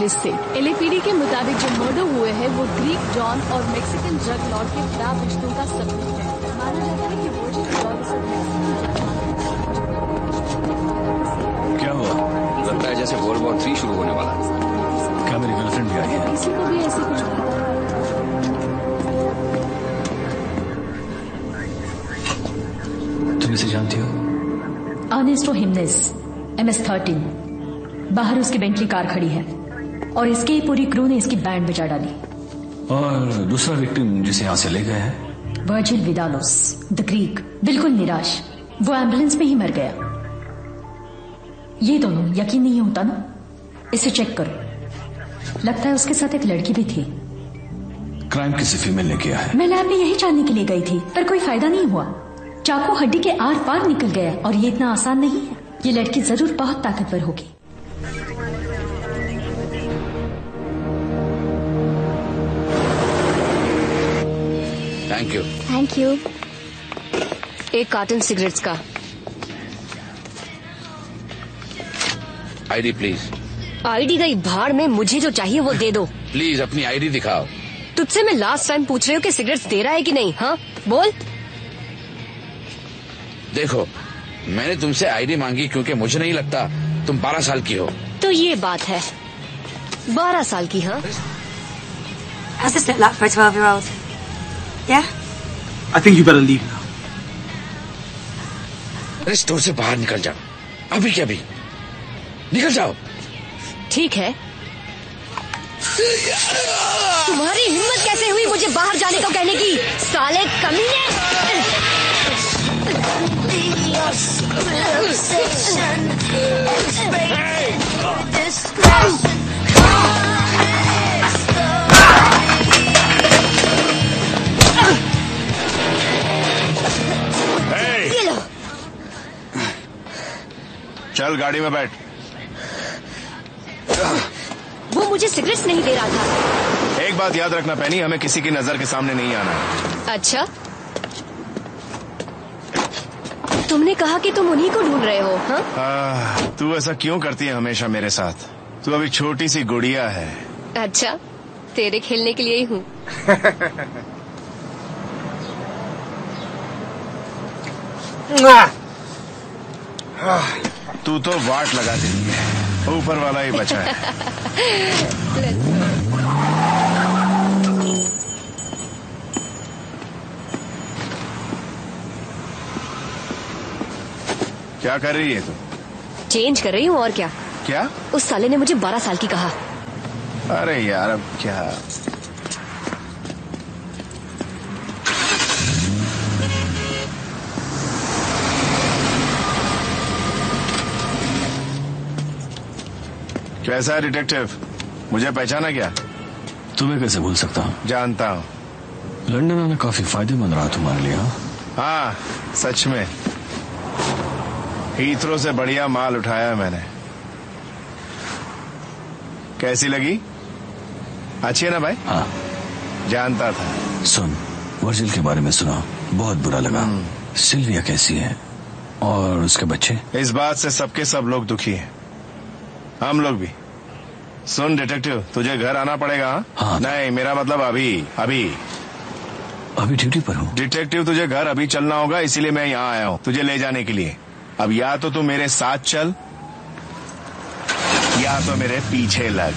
Police से। LAPD के मुताबिक जो मर्डर हुए हैं वो ग्रीक जॉन और मैक्सिकन ड्रग लॉर्ड के खराब रिश्तों का सबूत है। माना जाता है कि वो जो क्या हुआ? लगता है जैसे वर्ल्ड वॉर 3 शुरू होने वाला है। क्या मेरी गर्लफ्रेंड भी आई है? किसी को भी ऐसे कुछ तुम इसे जानती हो? Ernesto Jimenez, MS-13। बाहर उसकी बेंटली कार खड़ी है और इसके ही पूरी क्रू ने इसकी बैंड बजा डाली। और दूसरा विक्टिम जिसे यहाँ से ले गए हैं? वर्जिल विदालोस, द ग्रीक, बिल्कुल निराश। वो एम्बुलेंस में ही मर गया। ये दोनों यकीन नहीं होता ना? इसे चेक करो। लगता है उसके साथ एक लड़की भी थी। क्राइम किसी फीमेल ने किया है। मैं लैब में यही जानने के लिए गई थी, पर कोई फायदा नहीं हुआ। चाकू हड्डी के आर पार निकल गया और ये इतना आसान नहीं है। ये लड़की जरूर बहुत ताकतवर होगी। Thank you. Thank you. एक कार्टन सिगरेट्स का। ID please. आईडी गई भाड़ में, मुझे जो चाहिए वो दे दो। प्लीज अपनी आईडी दिखाओ। तुझसे मैं लास्ट टाइम पूछ रही हूँ कि सिगरेट्स दे रहा है कि नहीं। हाँ बोल। देखो, मैंने तुमसे आईडी मांगी क्योंकि मुझे नहीं लगता तुम 12 साल की हो। तो ये बात है, 12 साल की। हाँ How's this look like for a 12-year-old? Yeah? I think you better leave now. अरे स्टोर से बाहर निकल जाओ, अभी क्या भी निकल जाओ। ठीक है। तुम्हारी हिम्मत कैसे हुई मुझे बाहर जाने को कहने की, साले कमीने। ये लो। चल गाड़ी में बैठ। वो मुझे सिगरेट्स नहीं दे रहा था। एक बात याद रखना पैनी, हमें किसी की नजर के सामने नहीं आना है। अच्छा, तुमने कहा कि तुम उन्हीं को ढूंढ रहे हो। हाँ? तू ऐसा क्यों करती है हमेशा मेरे साथ? तू अभी छोटी सी गुड़िया है। अच्छा, तेरे खेलने के लिए ही हूँ। तू तो वाट लगा देती है, ऊपर वाला ही बचा है। क्या कर रही है तू? चेंज कर रही हूँ और क्या। क्या? उस साले ने मुझे 12 साल की कहा। अरे यार अब क्या। कैसा है डिटेक्टिव? मुझे पहचाना क्या? तुम्हें कैसे भूल सकता हूँ? जानता हूँ। लंदन आना काफी फायदेमंद रहा तुम्हारे लिए। हाँ सच में, हीथ्रो से बढ़िया माल उठाया मैंने। कैसी लगी? अच्छी है ना भाई? हाँ जानता था। सुन, वर्जिल के बारे में सुना, बहुत बुरा लगा। सिल्विया कैसी है और उसके बच्चे? इस बात से सबके सब लोग दुखी हैं, हम लोग भी। सुन डिटेक्टिव, तुझे घर आना पड़ेगा। हाँ। नहीं, मेरा मतलब अभी ड्यूटी पर हूँ। डिटेक्टिव तुझे घर अभी चलना होगा, इसीलिए मैं यहाँ आया हूँ तुझे ले जाने के लिए। अब या तो तू मेरे साथ चल या तो मेरे पीछे लग।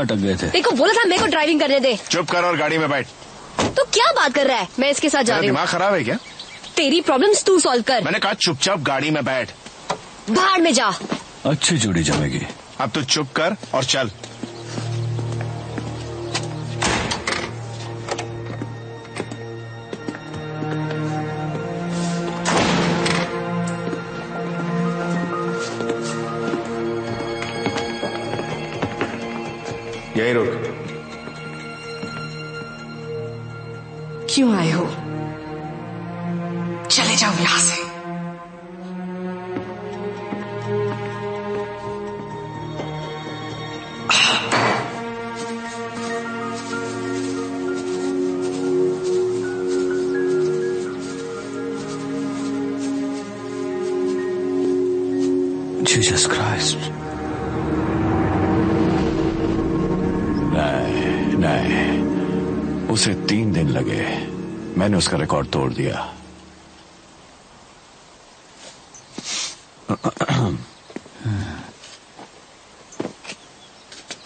अटक गए थे। देखो बोला था मेरे को ड्राइविंग करने दे। चुप कर और गाड़ी में बैठ। तो क्या बात कर रहा है? मैं इसके साथ जा तेरा रही हूँ। दिमाग खराब है क्या? तेरी प्रॉब्लम्स तू सॉल्व कर। मैंने कहा चुपचाप गाड़ी में बैठ। भाड़ में जा। अच्छी जोड़ी जमेगी। अब तू चुप कर और चल। यही रुक। क्यों आए हो? चले जाओ यहां से। Jesus Christ. नहीं, उसे 3 दिन लगे। मैंने उसका रिकॉर्ड तोड़ दिया।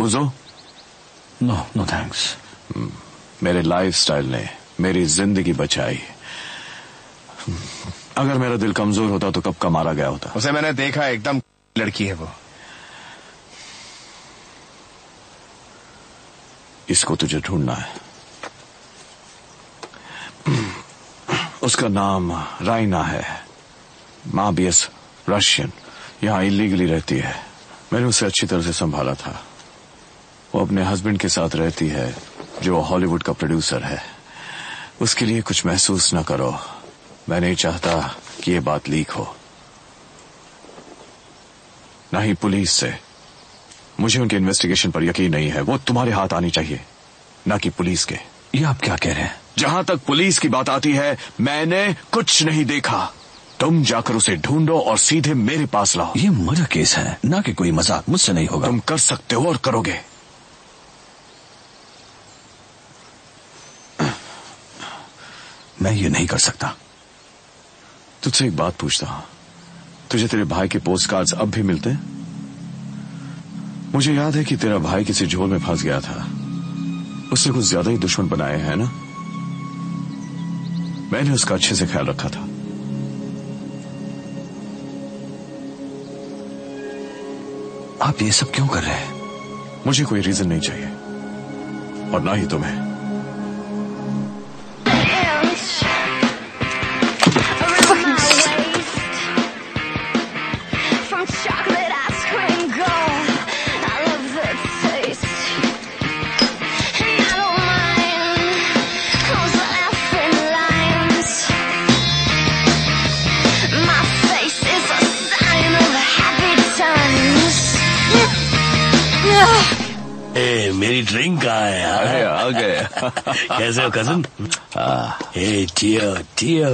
उजो? No thanks. मेरे लाइफस्टाइल ने मेरी जिंदगी बचाई। अगर मेरा दिल कमजोर होता तो कब का मारा गया होता। उसे मैंने देखा, एकदम लड़की है वो। इसको तुझे ढूंढना है। उसका नाम राइना है। माँ बीएस रशियन, यहाँ इलीगली रहती है। मैंने उसे अच्छी तरह से संभाला था। वो अपने हस्बैंड के साथ रहती है जो हॉलीवुड का प्रोड्यूसर है। उसके लिए कुछ महसूस न करो। मैं नहीं चाहता कि ये बात लीक हो, ना ही पुलिस से। मुझे उनके इन्वेस्टिगेशन पर यकीन नहीं है। वो तुम्हारे हाथ आनी चाहिए, ना कि पुलिस के। ये आप क्या कह रहे हैं? जहां तक पुलिस की बात आती है, मैंने कुछ नहीं देखा। तुम जाकर उसे ढूंढो और सीधे मेरे पास लाओ। ये मर्डर केस है, ना कि कोई मजाक। मुझसे नहीं होगा। तुम कर सकते हो और करोगे। मैं ये नहीं कर सकता। तुझसे एक बात पूछता हूं, तुझे तेरे भाई के पोस्ट कार्ड्स अब भी मिलते हैं? मुझे याद है कि तेरा भाई किसी झोल में फंस गया था। उससे कुछ ज्यादा ही दुश्मन बनाए हैं ना? मैंने उसका अच्छे से ख्याल रखा था। आप ये सब क्यों कर रहे हैं? मुझे कोई रीजन नहीं चाहिए, और ना ही तुम्हें। मेरी ड्रिंक कहाँ है यार? अरे आ गए। कैसे हो कजन? टियो।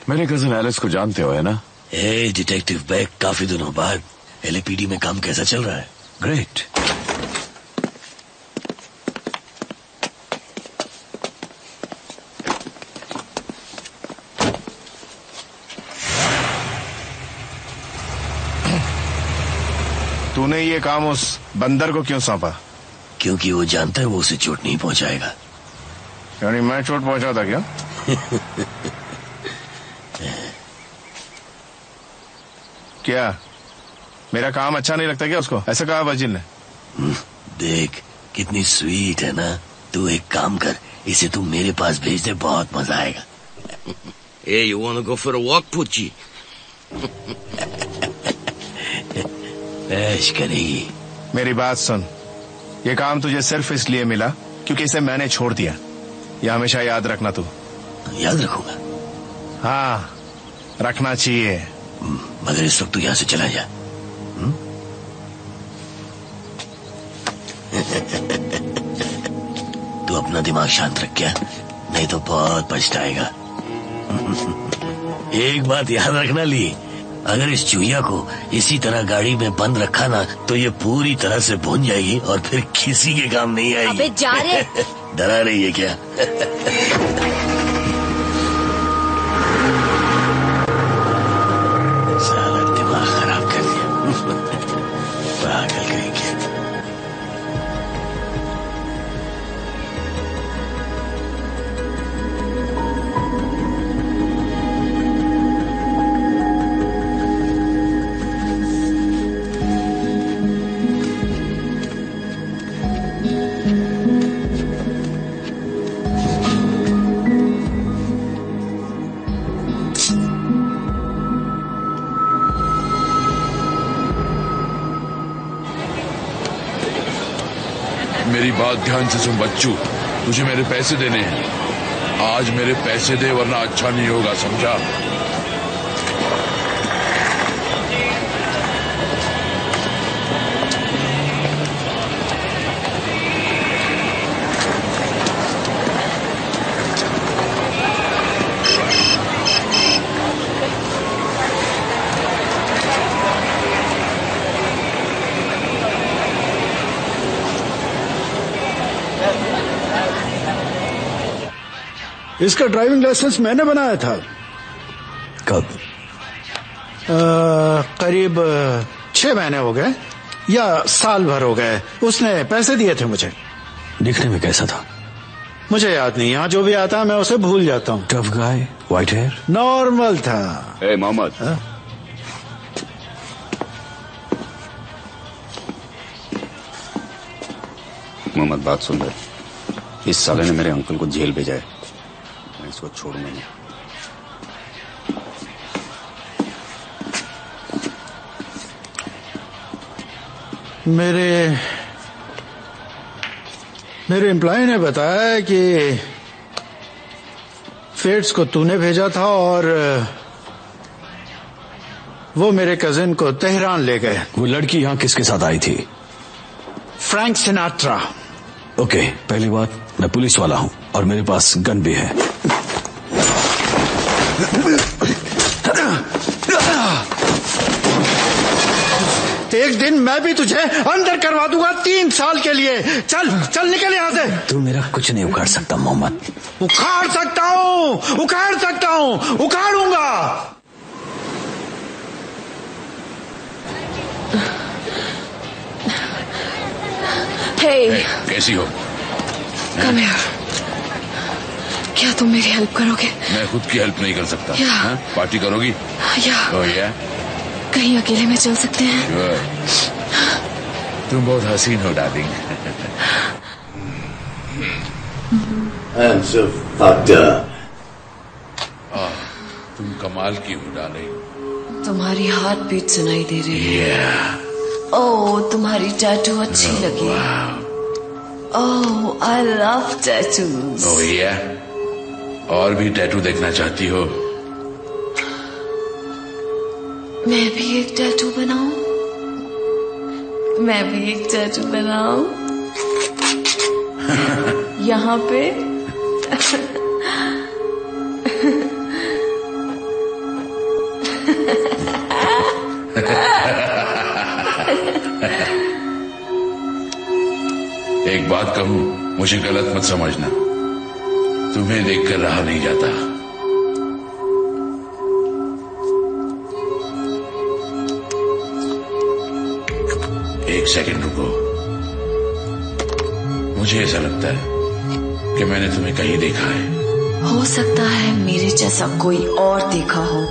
मेरे कजन एलिस को जानते हो है ना? डिटेक्टिव बैक, काफी दिनों बाद। एलएपीडी में काम कैसा चल रहा है? ग्रेट। तूने ये काम उस बंदर को क्यों सौंपा? क्योंकि वो जानता है वो उसे चोट नहीं पहुंचाएगा। यानी मैं चोट पहुंचा था क्या? क्या मेरा काम अच्छा नहीं लगता क्या उसको? ऐसा कहा वजीर ने। देख कितनी स्वीट है ना। तू एक काम कर, इसे तू मेरे पास भेज दे, बहुत मजा आएगा। Hey, you wanna go for a walk, Pucci? ऐश करेगी। मेरी बात सुन, ये काम तुझे सिर्फ इसलिए मिला क्योंकि इसे मैंने छोड़ दिया। ये हमेशा याद रखना तू। याद रखूंगा। हाँ, रखना चाहिए। मगर इस वक्त तू यहां से चला जा। तू अपना दिमाग शांत रख क्या, नहीं तो बहुत पछताएगा। एक बात याद रखना ली, अगर इस चूहिया को इसी तरह गाड़ी में बंद रखा ना तो ये पूरी तरह से भून जाएगी और फिर किसी के काम नहीं आएगी। अबे जा रे। डरा रही है क्या? सारा दिमाग खराब कर दिया। पागल करेंगे। बात ध्यान से सुन बच्चू, तुझे मेरे पैसे देने हैं। आज मेरे पैसे दे वरना अच्छा नहीं होगा, समझा? इसका ड्राइविंग लाइसेंस मैंने बनाया था। कब? करीब 6 महीने हो गए या साल भर हो गए। उसने पैसे दिए थे मुझे। दिखने में कैसा था? मुझे याद नहीं, यहाँ जो भी आता है मैं उसे भूल जाता हूँ। Tough guy, white hair? Normal था। मोहम्मद, मोहम्मद बात सुन रहे, इस साले ने मेरे अंकल को जेल भेजा है, मैं इसको छोड़ूंगा नहीं। मेरे एम्प्लॉय ने बताया कि फेट्स को तूने भेजा था और वो मेरे कजिन को तेहरान ले गए। वो लड़की यहाँ किसके साथ आई थी? Frank Sinatra. ओके, पहली बात, मैं पुलिस वाला हूँ और मेरे पास गन भी है। एक दिन मैं भी तुझे अंदर करवा दूंगा 3 साल के लिए। चल चल निकल यहाँ से। तू मेरा कुछ नहीं उखाड़ सकता मोहम्मद। उखाड़ सकता हूँ, उखाड़ सकता हूँ, उखाड़ूंगा। Hey, कैसी हो? come here. क्या तुम मेरी हेल्प करोगे? मैं खुद की हेल्प नहीं कर सकता। Yeah. पार्टी करोगी? कहीं अकेले में चल सकते हैं? तुम बहुत हसीन हो darling. I'm so fucked up. तुम कमाल की हो डार्लिंग। तुम्हारी हार्ट बीट सुनाई दे रही है। ओह, तुम्हारी टैटू अच्छी लगी। ओह, आई लव टैटूज। ओह या, और भी टैटू देखना चाहती हो? मैं भी एक टैटू बनाऊं? मैं भी एक टैटू बनाऊं? यहाँ पे? एक बात कहूं, मुझे गलत मत समझना, तुम्हें देखकर रहा नहीं जाता। एक सेकंड रुको, मुझे ऐसा लगता है कि मैंने तुम्हें कहीं देखा है। हो सकता है मेरे जैसा कोई और देखा हो।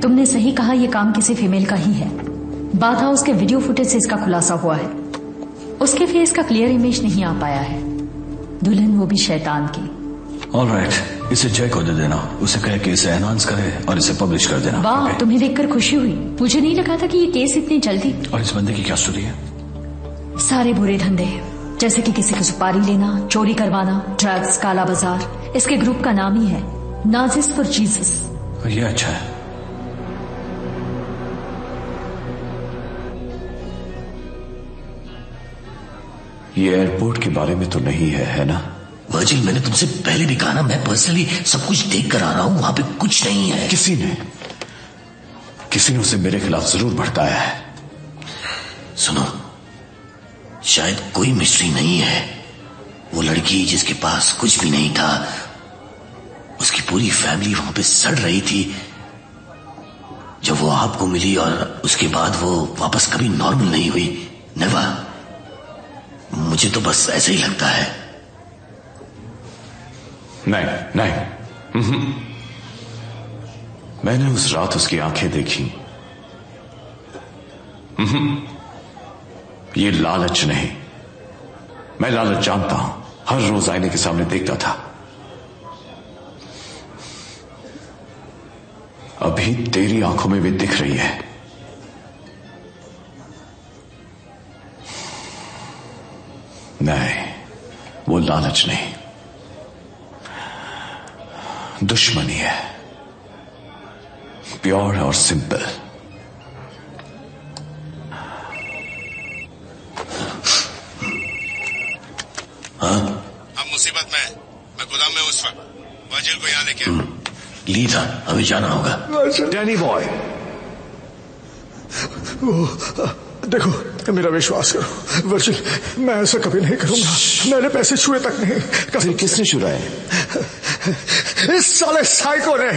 तुमने सही कहा, यह काम किसी फीमेल का ही है। बात है उसके वीडियो फुटेज से इसका खुलासा हुआ है। उसके फेस का क्लियर इमेज नहीं आ पाया है, दुल्हन वो भी शैतान की। ऑलराइट, इसे जय को दे देना, उसे कहे कि इसे एनहांस करे और इसे पब्लिश कर देना। वाह, तुम्हें देखकर खुशी हुई। मुझे नहीं लगा था कि ये केस इतनी जल्दी। और इस बंदे की क्या स्टोरी है? सारे बुरे धंधे, जैसे कि किसी को सुपारी लेना, चोरी करवाना, ड्रग्स, काला बाजार। इसके ग्रुप का नाम ही है नाजिस फॉर जीसस। ये अच्छा है। ये एयरपोर्ट के बारे में तो नहीं है ना? वर्जिल, मैंने तुमसे पहले भी कहा ना, मैं पर्सनली सब कुछ देख कर आ रहा हूं, वहां पे कुछ नहीं है। किसी ने उसे मेरे खिलाफ जरूर भड़काया है। सुनो, शायद कोई मिस्ट्री नहीं है। वो लड़की जिसके पास कुछ भी नहीं था, उसकी पूरी फैमिली वहां पे सड़ रही थी। जब वो आपको मिली और उसके बाद वो वापस कभी नॉर्मल नहीं हुई। नेवर। मुझे तो बस ऐसे ही लगता है। नहीं, मैंने उस रात उसकी आंखें देखी। ये लालच नहीं, मैं लालच जानता हूं, हर रोज आईने के सामने देखता था। अभी तेरी आंखों में भी दिख रही है। नहीं, वो लालच नहीं, दुश्मनी है, प्योर और सिंपल। हाँ, हम मुसीबत में हैं। मैं गोदाम में उस वक्त वजीर को यहाँ लेके आया। ली था, अभी जाना होगा। डैनी बॉय, देखो, मेरा विश्वास करो वर्जिल, मैं ऐसा कभी नहीं करूंगा। मैंने पैसे छुए तक नहीं। फिर किसने छुड़ाए? इस साले साइको ने।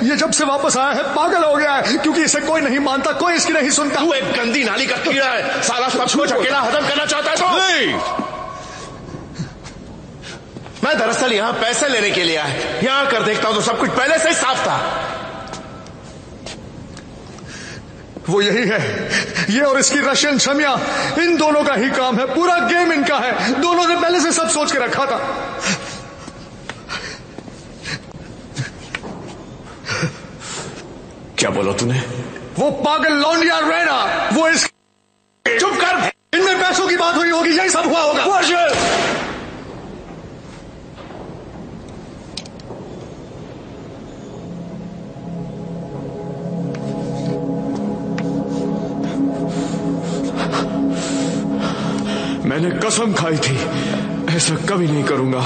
ये जब से वापस आया है पागल हो गया है, क्योंकि इसे कोई नहीं मानता, कोई इसकी नहीं सुनता। तू एक गंदी नाली का कीड़ा है। साला सब कुछ अकेला हजम करना चाहता है तो नहीं। मैं दरअसल यहाँ पैसे लेने के लिए आया। यहाँ कर देखता हूं तो सब कुछ पहले से ही साफ था। वो यही है, ये और इसकी रशियन छमिया, इन दोनों का ही काम है। पूरा गेम इनका है। दोनों ने पहले से सब सोच के रखा था। क्या बोला तूने? वो पागल लौंडिया रैना, वो इस चुप कर। इनमें पैसों की बात हुई होगी, यही सब हुआ होगा। मैंने कसम खाई थी, ऐसा कभी नहीं करूंगा।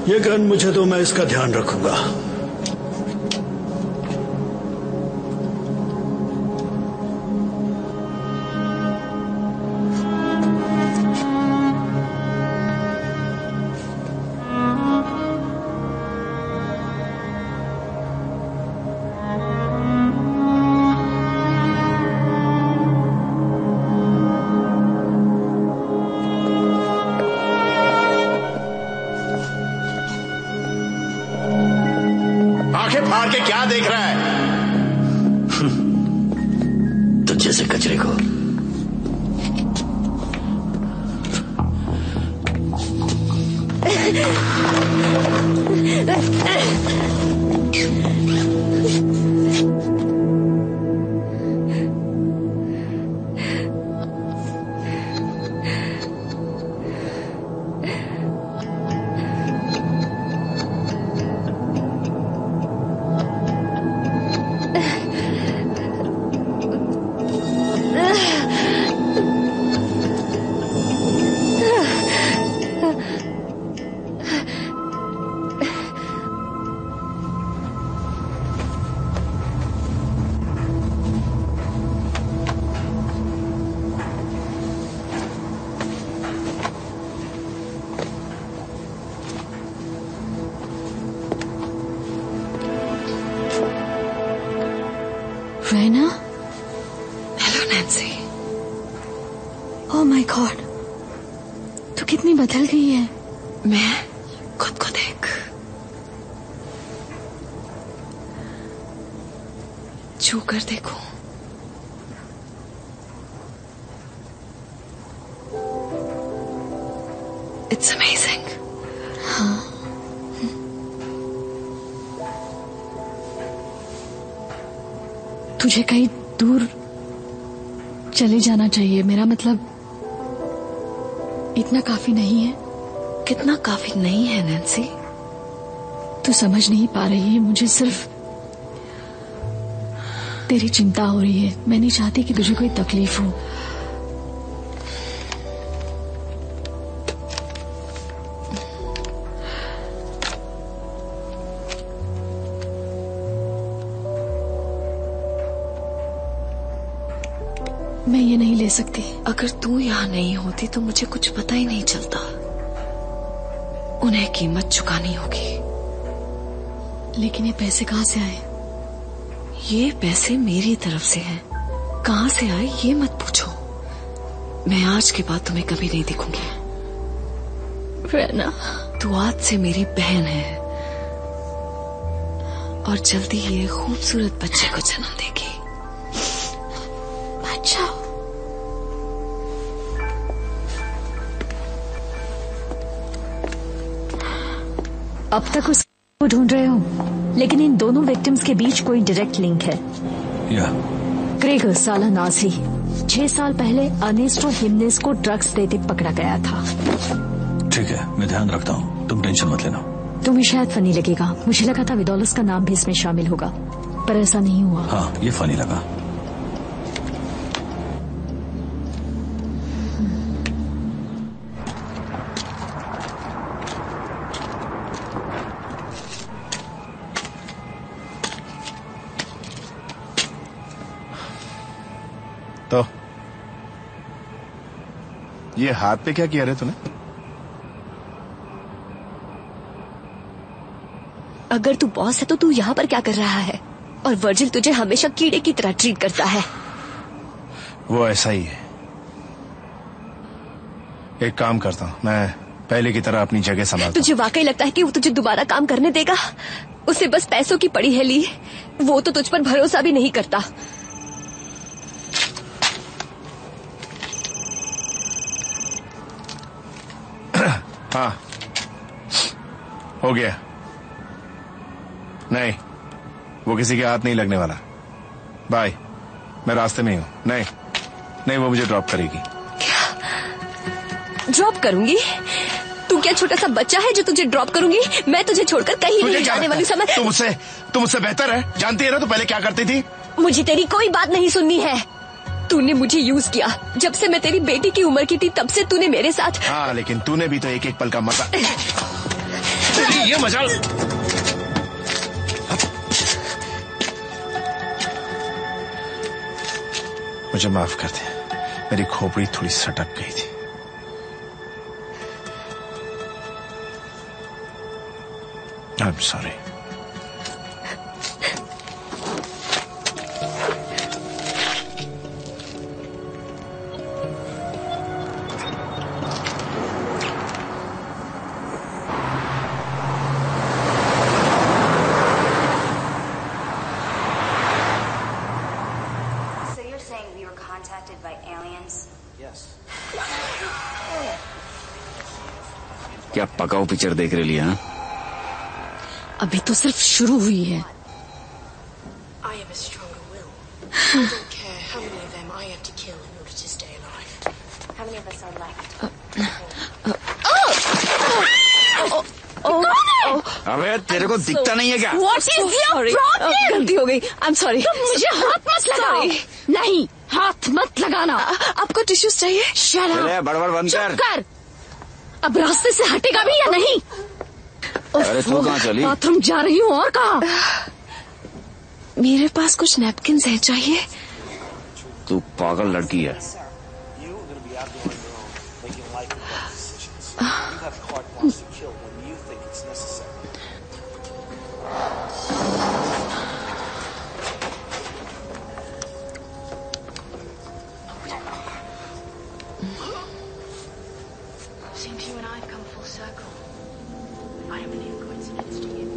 ये गन मुझे तो, मैं इसका ध्यान रखूंगा। फाड़ के क्या देख रहा है? तुझ जैसे कचरे को। Raina? Hello Nancy. Oh my God, तू कितनी बदल गई है। मैं खुद को देख। छू कर देखो। It's amazing. हाँ, तुझे कहीं दूर चले जाना चाहिए। मेरा मतलब इतना काफी नहीं है। कितना काफी नहीं है नैन्सी? तू समझ नहीं पा रही है, मुझे सिर्फ तेरी चिंता हो रही है। मैं नहीं चाहती कि तुझे कोई तकलीफ हो। मैं ये नहीं ले सकती। अगर तू यहाँ नहीं होती तो मुझे कुछ पता ही नहीं चलता। उन्हें कीमत चुकानी होगी। लेकिन ये पैसे कहाँ से आए? ये पैसे मेरी तरफ से हैं। कहाँ से आए ये मत पूछो। मैं आज के बाद तुम्हें कभी नहीं दिखूंगी। रैना, तू आज से मेरी बहन है। और जल्दी ही एक खूबसूरत बच्चे को जन्म देगी। अच्छा, अब तक उसको ढूंढ रहे हो, लेकिन इन दोनों विक्टिम्स के बीच कोई डायरेक्ट लिंक है। या क्रेगर साला नाजी 6 साल पहले अर्नेस्टो हिमेनेज को ड्रग्स देते पकड़ा गया था। ठीक है, मैं ध्यान रखता हूँ, तुम टेंशन मत लेना। तुम्हें शायद फनी लगेगा, मुझे लगा था विदोलस का नाम भी इसमें शामिल होगा, पर ऐसा नहीं हुआ। हाँ, ये फनी लगा। तो ये हाथ पे क्या किया रे तूने? अगर तू बॉस है तो तू यहाँ पर क्या कर रहा है? और वर्जिल तुझे हमेशा कीड़े की तरह ट्रीट करता है। वो ऐसा ही है। एक काम करता हूँ, मैं पहले की तरह अपनी जगह संभालता हूँ। तुझे वाकई लगता है कि वो तुझे दोबारा काम करने देगा? उसे बस पैसों की पड़ी है ली, वो तो तुझ पर भरोसा भी नहीं करता। हाँ, हो गया। नहीं, वो किसी के हाथ नहीं लगने वाला। बाय, मैं रास्ते में ही हूँ। नहीं, वो मुझे ड्रॉप करेगी। क्या ड्रॉप करूंगी? तू क्या छोटा सा बच्चा है जो तुझे ड्रॉप करूंगी? मैं तुझे छोड़कर कहीं नहीं जाने वाली। समझ? तुम मुझसे बेहतर है, जानती है ना तू पहले क्या करती थी। मुझे तेरी कोई बात नहीं सुननी है। तूने मुझे यूज किया। जब से मैं तेरी बेटी की उम्र की थी तब से तूने मेरे साथ। हाँ, लेकिन तूने भी तो एक एक पल का मजा। ये मजाल। मुझे माफ कर दे, मेरी खोपड़ी थोड़ी सटक गई थी। I'm sorry. क्या पकाओ पिक्चर देख रही है? अभी तो सिर्फ शुरू हुई है। I have a stronger will. I don't care how many of them I have to kill in order to stay alive. How many of us are left? अबे तेरे को दिखता नहीं है क्या? What is your problem? गलती हो गई। I'm sorry. तुम मुझे हाथ मत लगाओ। नहीं, हाथ मत लगाना। आपको टिश्यूज चाहिए? Shut up. बड़बड़ बंद कर। चुप कर। अब रास्ते से हटेगा भी या नहीं? अरे तू कहाँ चली? बाथरूम जा रही हूँ। और कहाँ? मेरे पास कुछ नैपकिन्स हैं, चाहिए? तू पागल लड़की है। Seems you and I have come full circle. I am a new coincidence to you.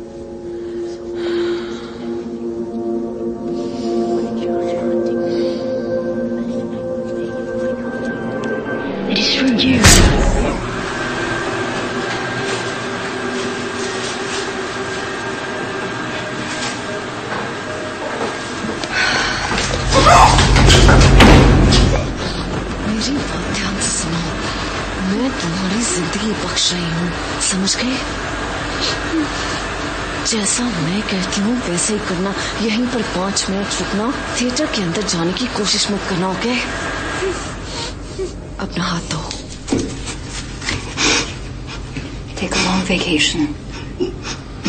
It is for you. मेरी बात ध्यान से सुनो। मैं तुम्हारी जिंदगी बख्श रही हूँ, समझ गए? जैसा मैं कहती हूँ वैसे ही करना। यहीं पर 5 मिनट रुकना। थिएटर के अंदर जाने की कोशिश मत करना, ओके? अपना हाथ धो। Take a long vacation.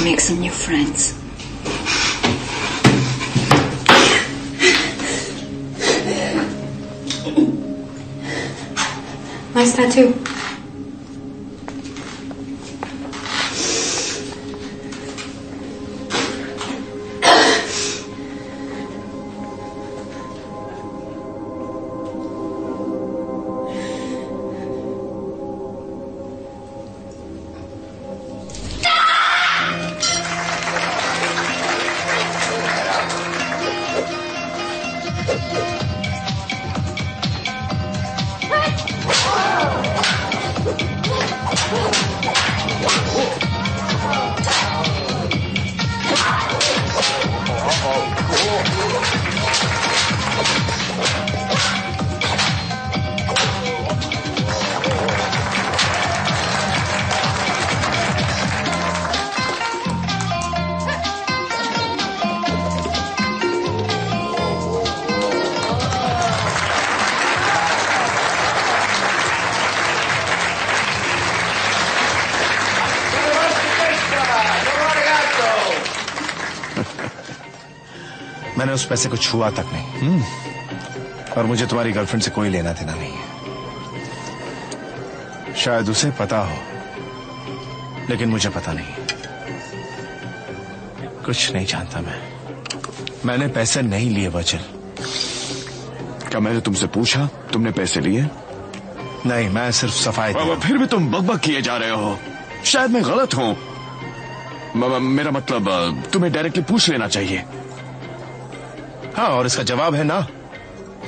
Make some new friends. Nice tattoo. मैंने उस पैसे को छुआ तक नहीं। और मुझे तुम्हारी गर्लफ्रेंड से कोई लेना देना नहीं है। शायद उसे पता हो, लेकिन मुझे पता नहीं। कुछ नहीं जानता मैंने पैसे नहीं लिए वचल। क्या मैंने तुमसे पूछा तुमने पैसे लिए? नहीं, मैं सिर्फ सफाई दी। फिर भी तुम बकबक किए जा रहे हो। शायद मैं गलत हूं। मेरा मतलब तुम्हें डायरेक्टली पूछ लेना चाहिए। हाँ, और इसका जवाब है ना।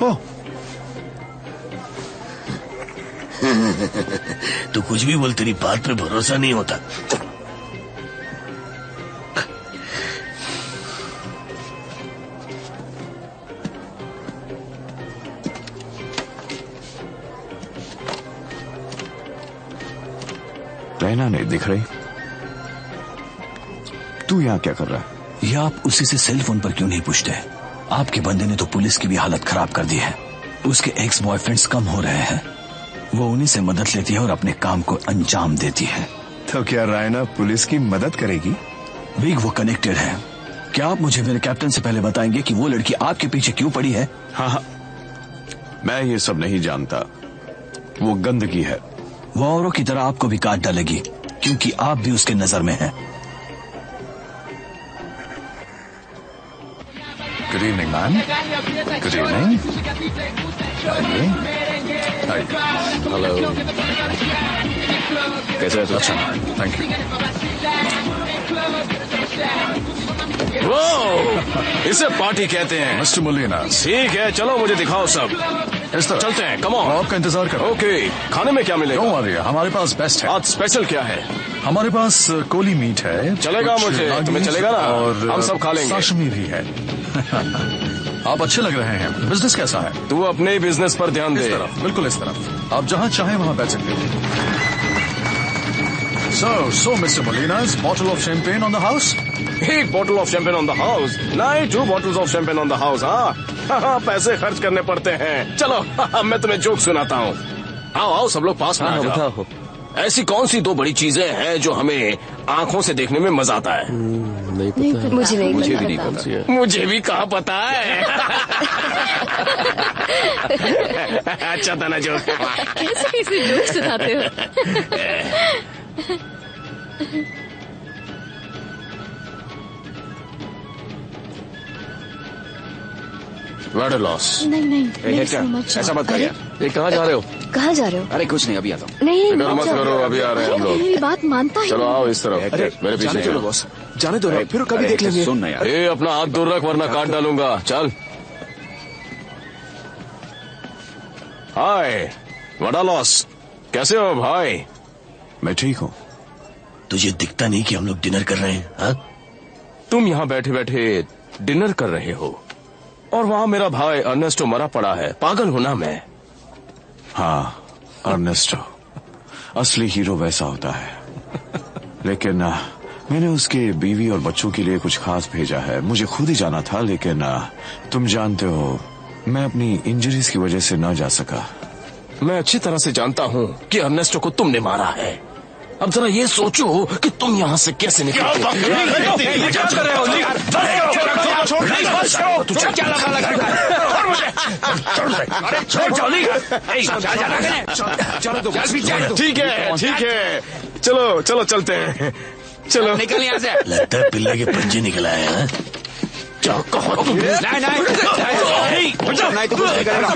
ओ तू कुछ भी बोल, तेरी बात पे भरोसा नहीं होता। रहना नहीं दिख रही। तू यहाँ क्या कर रहा है? ये आप उसी से सेल फोन पर क्यों नहीं पूछते? आपके बंदे ने तो पुलिस की भी हालत खराब कर दी है। उसके एक्स बॉयफ्रेंड्स कम हो रहे हैं। वो उन्हीं से मदद लेती है और अपने काम को अंजाम देती है। तो क्या रायना पुलिस की मदद करेगी? विग, वो कनेक्टेड है। क्या आप मुझे मेरे कैप्टन से पहले बताएंगे कि वो लड़की आपके पीछे क्यों पड़ी है? हाँ, मैं ये सब नहीं जानता। वो गंदगी है। वो औरों की तरह आपको भी काट डालेगी, क्योंकि आप भी उसके नजर में हैं। Good evening ma'am. Good evening. Hello. कैसे हो? अच्छा, थैंक यू। वो इसे पार्टी कहते हैं। Mister Molina. ठीक है, चलो मुझे दिखाओ सब। इस तरह चलते हैं, कम ऑन। आपका इंतजार करो। ओके, खाने में क्या मिलेगा? क्यों आ रही है? हमारे पास बेस्ट है। आज स्पेशल क्या है? हमारे पास कोली मीट है। चलेगा मुझे, तुम्हें चलेगा ना? और हम सब खा लेंगे। साशमी भी है। आप अच्छे लग रहे हैं। बिजनेस कैसा है? तू अपने बिजनेस पर ध्यान दे। इस तरफ, बिल्कुल इस तरफ। आप जहां चाहें वहां बैठ सकते हैं। So, Mr. Molina's bottle of champagne on the house? एक bottle of champagne on the house? नहीं, 2 bottles of champagne on the house. हाँ, पैसे खर्च करने पड़ते हैं। चलो, मैं तुम्हें जोक सुनाता हूँ। आओ आओ, सब लोग पास में आ जाओ। ऐसी कौन सी 2 बड़ी चीजें हैं जो हमें आंखों से देखने में मजा आता है? नहीं पता। मुझे भी नहीं पता। मुझे भी कहाँ पता है। अच्छा था ना जोक। कैसे जोक सुनाते हो? What a loss। नहीं, ऐसा मत कर यार। ये कहाँ जा रहे हो? कहाँ जा रहे हो? अरे कुछ नहीं, अभी आता हूँ। नहीं, मत करो, अभी आ रहे हैं हम लोग। मेरी बात मानता ही चलो नहीं। आओ इस तरफ। मेरे पीछे चलो बॉस। जाने दो, फिर कभी देख लेंगे। सुन ना यार। ए, अपना हाथ दूर रख वरना काट डालूंगा। चल। हाय, वड़ा लॉस। कैसे हो भाई? मैं ठीक हूँ। तुझे दिखता नहीं कि हम लोग डिनर कर रहे हैं? हाँ? तुम यहाँ बैठे बैठे डिनर कर रहे हो और वहाँ मेरा भाई अर्नेस्टो मरा पड़ा है। पागल हूं ना मैं? हाँ, अर्नेस्टो असली हीरो वैसा होता है। लेकिन मैंने उसके बीवी और बच्चों के लिए कुछ खास भेजा है। मुझे खुद ही जाना था, लेकिन तुम जानते हो मैं अपनी इंजरीज की वजह से न जा सका। मैं अच्छी तरह से जानता हूँ कि अर्नेस्टो को तुमने मारा है। अब जरा ये सोचो कि तुम यहाँ से कैसे निकले। क्या कर रहे हो? तुझे क्या लगा? ठीक है, चलो चलते हैं। चलो निकल यहाँ से। लगता है पिल्ले के पंजे निकल आए हैं। क्या कहो तुम? नहीं तो कुछ नहीं करेगा।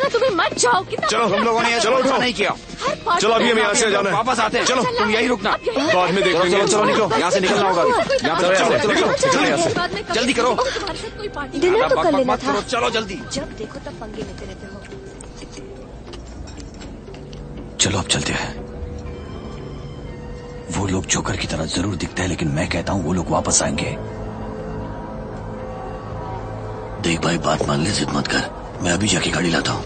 तुम्हें मत जाओ। चलो हम लोगों ने चलो नहीं किया। चलो अभी हम यहाँ से जाना है। वापस आते हैं। चलो तुम यही रुकना, बाद में देखेंगे। चलो निकलो, यहाँ से निकलना होगा। यहाँ पे जल्दी करो। डिनर तो कर लेना था। चलो जल्दी। जब देखो तब पंगे लेते रहते हो। चलो अब चलते हैं। वो लोग जोकर की तरह जरूर दिखते हैं, लेकिन मैं कहता हूँ वो लोग वापस आएंगे। देख भाई, बात मान ले, जिद मत कर। मैं अभी जाके गाड़ी लाता हूँ।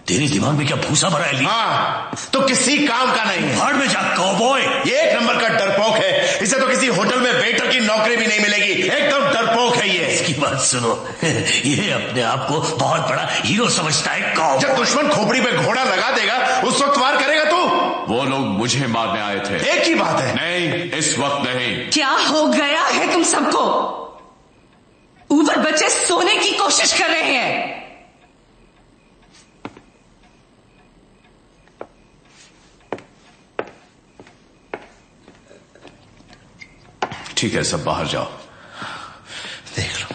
तेरे दिमाग में क्या भूसा भरा है? हाँ, तो किसी काम का नहीं है। भाड़ में जा कौबॉय। ये एक नंबर का डरपोक है। इसे तो किसी होटल में वेटर की नौकरी भी नहीं मिलेगी। एकदम डरपोक है ये। इसकी बात सुनो, ये अपने आप को बहुत बड़ा हीरो समझता है। कौबॉय। जब दुश्मन खोपड़ी पे घोड़ा लगा देगा उस वक्त वार करेगा तू। वो लोग मुझे मारने आए थे। एक ही बात है। नहीं, इस वक्त नहीं। क्या हो गया है तुम सबको? ऊपर बच्चे सोने की कोशिश कर रहे हैं। ठीक है, सब बाहर जाओ। देख लो।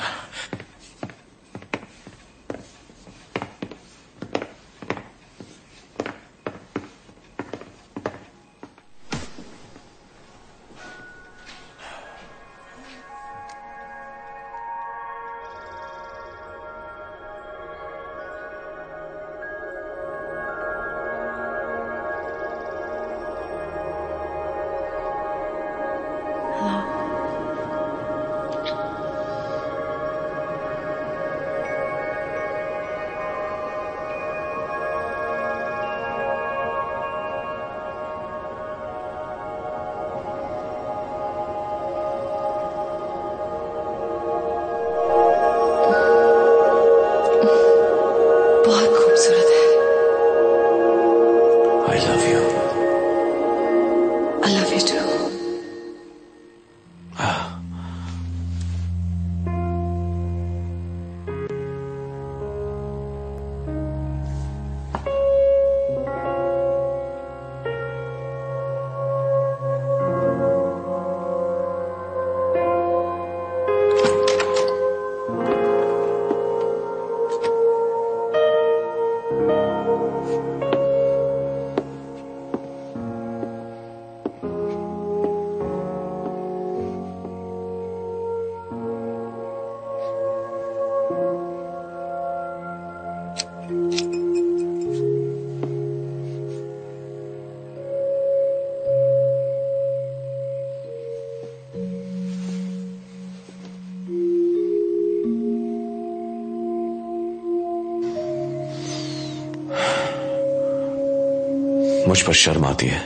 मुझ पर शर्म आती है।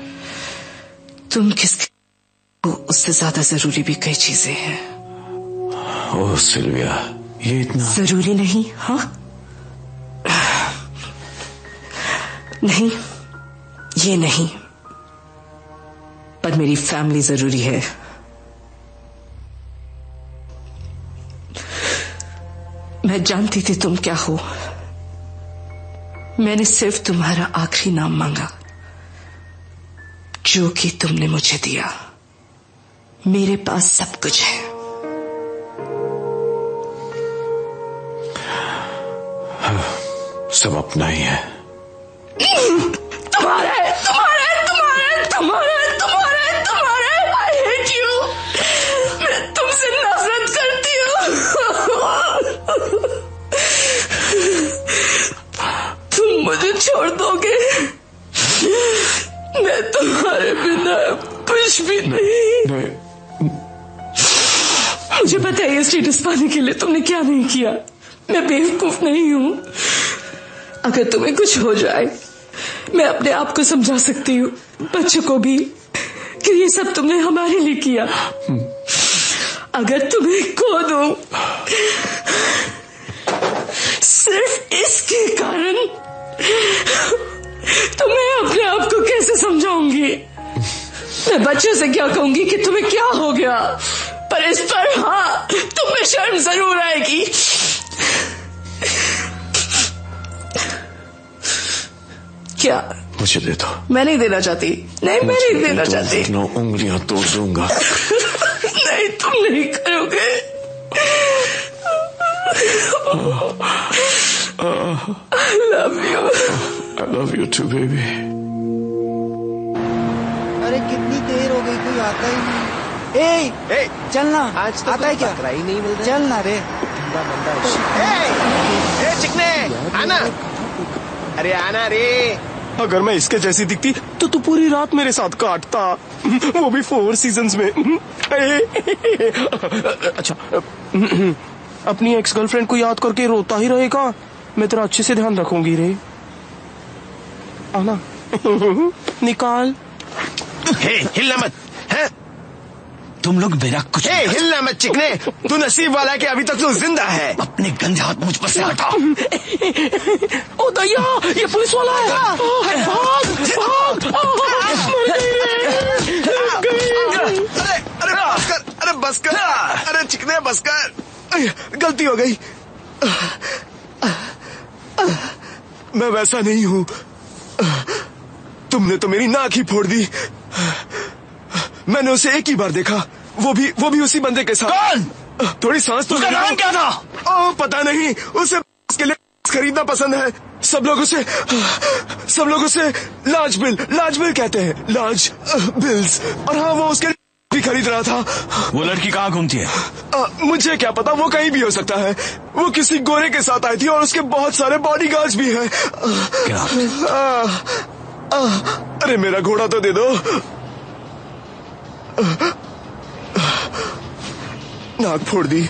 तुम किसको उससे ज्यादा जरूरी भी कई चीजें हैं। ओह सिल्विया, ये इतना जरूरी नहीं। हाँ, नहीं, ये नहीं, पर मेरी फैमिली जरूरी है। मैं जानती थी तुम क्या हो। मैंने सिर्फ तुम्हारा आखिरी नाम मांगा, जो कि तुमने मुझे दिया। मेरे पास सब कुछ है। सब अपना ही है। तुम्हारा है, तुम्हारा है, तुम्हारा है, तुम्हारा है, तुम्हारा है, तुम्हारा है। I hate you। मैं तुमसे नफरत करती हूँ। तुम मुझे छोड़ दोगे, मैं तुम्हारे बिना कुछ भी नहीं। मुझे पता है ये स्टेटस पाने के लिए तुमने क्या नहीं किया। मैं बेवकूफ नहीं हूं। अगर तुम्हें कुछ हो जाए मैं अपने आप को समझा सकती हूँ, बच्चों को भी, कि ये सब तुमने हमारे लिए किया। अगर तुम्हें खो दूं सिर्फ इसके कारण तो मैं अपने आप को कैसे समझाऊंगी? मैं बच्चों से क्या कहूंगी कि तुम्हें क्या हो गया? पर इस पर हाँ, तुम्हें शर्म जरूर आएगी। क्या? मुझे दे दो। मैं नहीं देना चाहती। नहीं, मैं नहीं देना चाहती। उंगलियां तोड़ दूंगा। नहीं, तुम नहीं करोगे। I love you. I love you too, baby. अरे कितनी देर हो गई, कोई आता ही नहीं। ए, चलना। आज तो आता है क्या? ही नहीं मिल रहा। चलना रे। चिकने आना। अरे आना रे। अगर मैं इसके जैसी दिखती तो तू पूरी रात मेरे साथ काटता, वो भी 4 सीजन्स में। अच्छा, अपनी एक्स गर्लफ्रेंड को याद करके रोता ही रहेगा। मैं तेरा अच्छे से ध्यान रखूंगी रे। आना। निकाल। हिलना मत। है? तुम लोग मेरा कुछ हिलना मत चिकने। तू नसीब वाला है कि अभी तक तू जिंदा है। अपने गंदे हाथ मुझ पर से हटाओ। ओ दैया, ये पुलिस वाला है। भाग, अरे बस कर। अरे चिकने बस कर। गलती हो गई। मैं वैसा नहीं हूँ। तुमने तो मेरी नाक ही फोड़ दी। मैंने उसे एक ही बार देखा, वो भी उसी बंदे के साथ। कौन? थोड़ी सांस तो। उसका नाम क्या था? ओ पता नहीं। उसे उसके लिए खरीदना पसंद है। सब लोग उसे लार्ज बिल कहते हैं। Large bills. और हाँ, वो उसके भी खरीद रहा था। वो लड़की कहाँ घूमती है? मुझे क्या पता, वो कहीं भी हो सकता है। वो किसी गोरे के साथ आई थी और उसके बहुत सारे बॉडीगार्ड्स भी हैं। क्या? अरे मेरा घोड़ा तो दे दो। नाक फोड़ दी।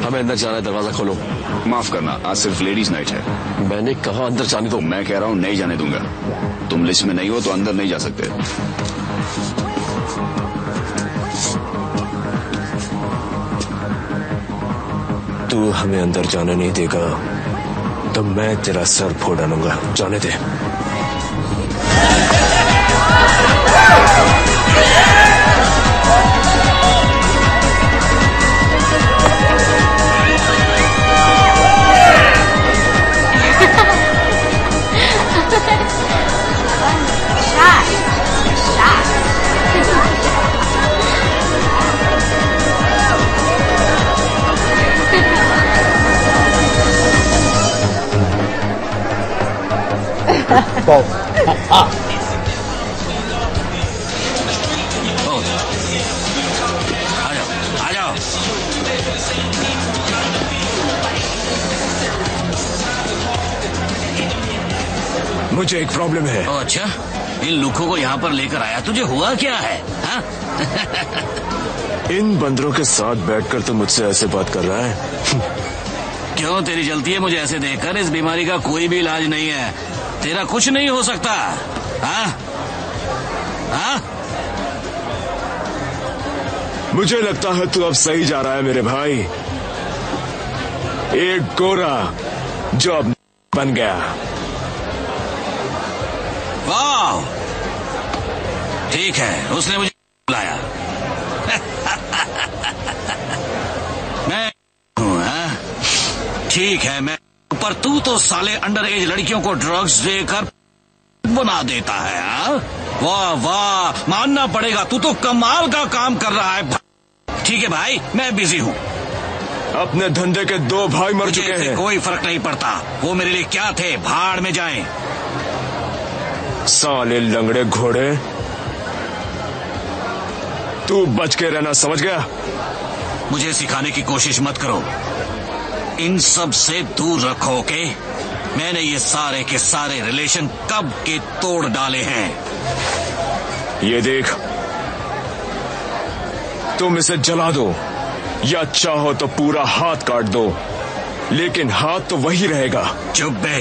हमें अंदर जाना है, दरवाजा खोलो। माफ करना, आज सिर्फ लेडीज नाइट है। मैंने कहा अंदर जाने दो। मैं कह रहा हूँ नहीं जाने दूंगा। तुम लिस्ट में नहीं हो तो अंदर नहीं जा सकते। तू हमें अंदर जाने नहीं देगा तो मैं तेरा सर फोड़ डालूंगा। जाने दे। आ जाओ। मुझे एक प्रॉब्लम है। अच्छा, इन लुखों को यहाँ पर लेकर आया, तुझे हुआ क्या है? हाँ? इन बंदरों के साथ बैठकर तो मुझसे ऐसे बात कर रहा है। क्यों तेरी जलती है मुझे ऐसे देखकर? इस बीमारी का कोई भी इलाज नहीं है, तेरा कुछ नहीं हो सकता। हाँ? हाँ? मुझे लगता है तू अब सही जा रहा है मेरे भाई। एक गोरा जो अब बन गया। वाह, ठीक है, उसने मुझे बुलाया। मैं हूँ, हाँ? ठीक है, मैं, पर तू तो साले अंडर एज लड़कियों को ड्रग्स देकर बना देता है। हाँ? वाह वाह, मानना पड़ेगा, तू तो कमाल का काम कर रहा है। ठीक है भाई, मैं बिजी हूँ। अपने धंधे के 2 भाई मर चुके हैं। कोई फर्क नहीं पड़ता, वो मेरे लिए क्या थे, भाड़ में जाएं। साले लंगड़े घोड़े, तू बच के रहना, समझ गया? मुझे सिखाने की कोशिश मत करो, इन सब से दूर रखो, ओके? मैंने ये सारे के सारे रिलेशन कब के तोड़ डाले हैं। ये देख, तुम इसे जला दो या चाहो तो पूरा हाथ काट दो, लेकिन हाथ तो वही रहेगा। चुप बे।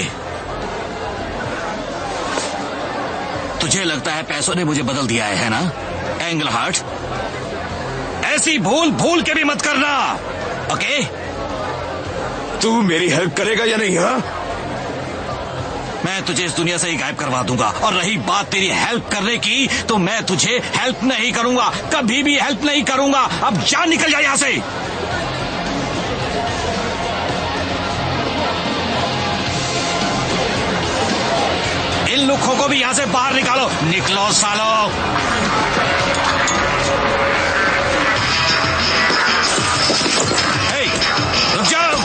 तुझे लगता है पैसों ने मुझे बदल दिया है ना, एंगल हार्ट? ऐसी भूल भूल के भी मत करना, ओके? तू मेरी हेल्प करेगा या नहीं? हाँ, मैं तुझे इस दुनिया से ही गायब करवा दूंगा। और रही बात तेरी हेल्प करने की, तो मैं तुझे हेल्प नहीं करूंगा, कभी भी हेल्प नहीं करूंगा। अब जा, निकल जा यहां से। इन लुखों को भी यहां से बाहर निकालो। निकलो सालो। रुक जाओ।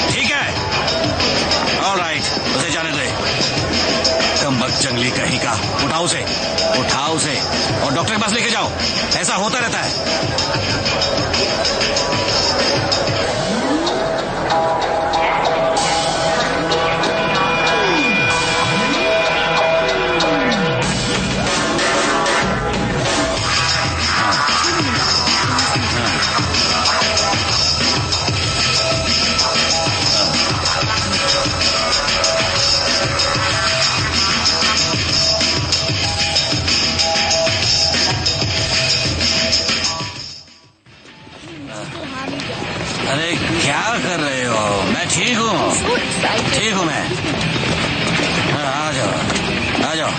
ठीक है, ऑलराइट, उसे जाने दे। कमबख्त जंगली कहीं का। उठाओ उसे, उठाओ उसे और डॉक्टर के पास लेके जाओ। ऐसा होता रहता है। अरे क्या कर रहे हो? मैं ठीक हूँ, ठीक हूँ मैं। आ जाओ, आ जाओ,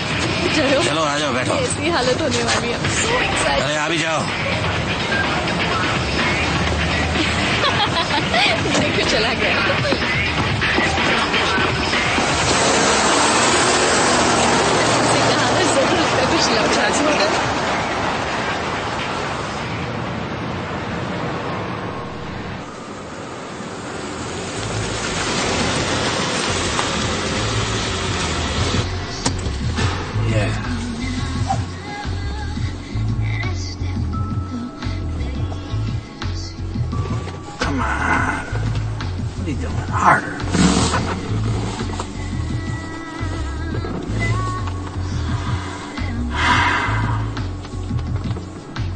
चलो आ जाओ, बैठो। ऐसी हालत होने वाली है। अरे आ भी जाओ। देखो चला गया। जरूर उसका कुछ लौटा होगा। Come on. What are you doing? Harder.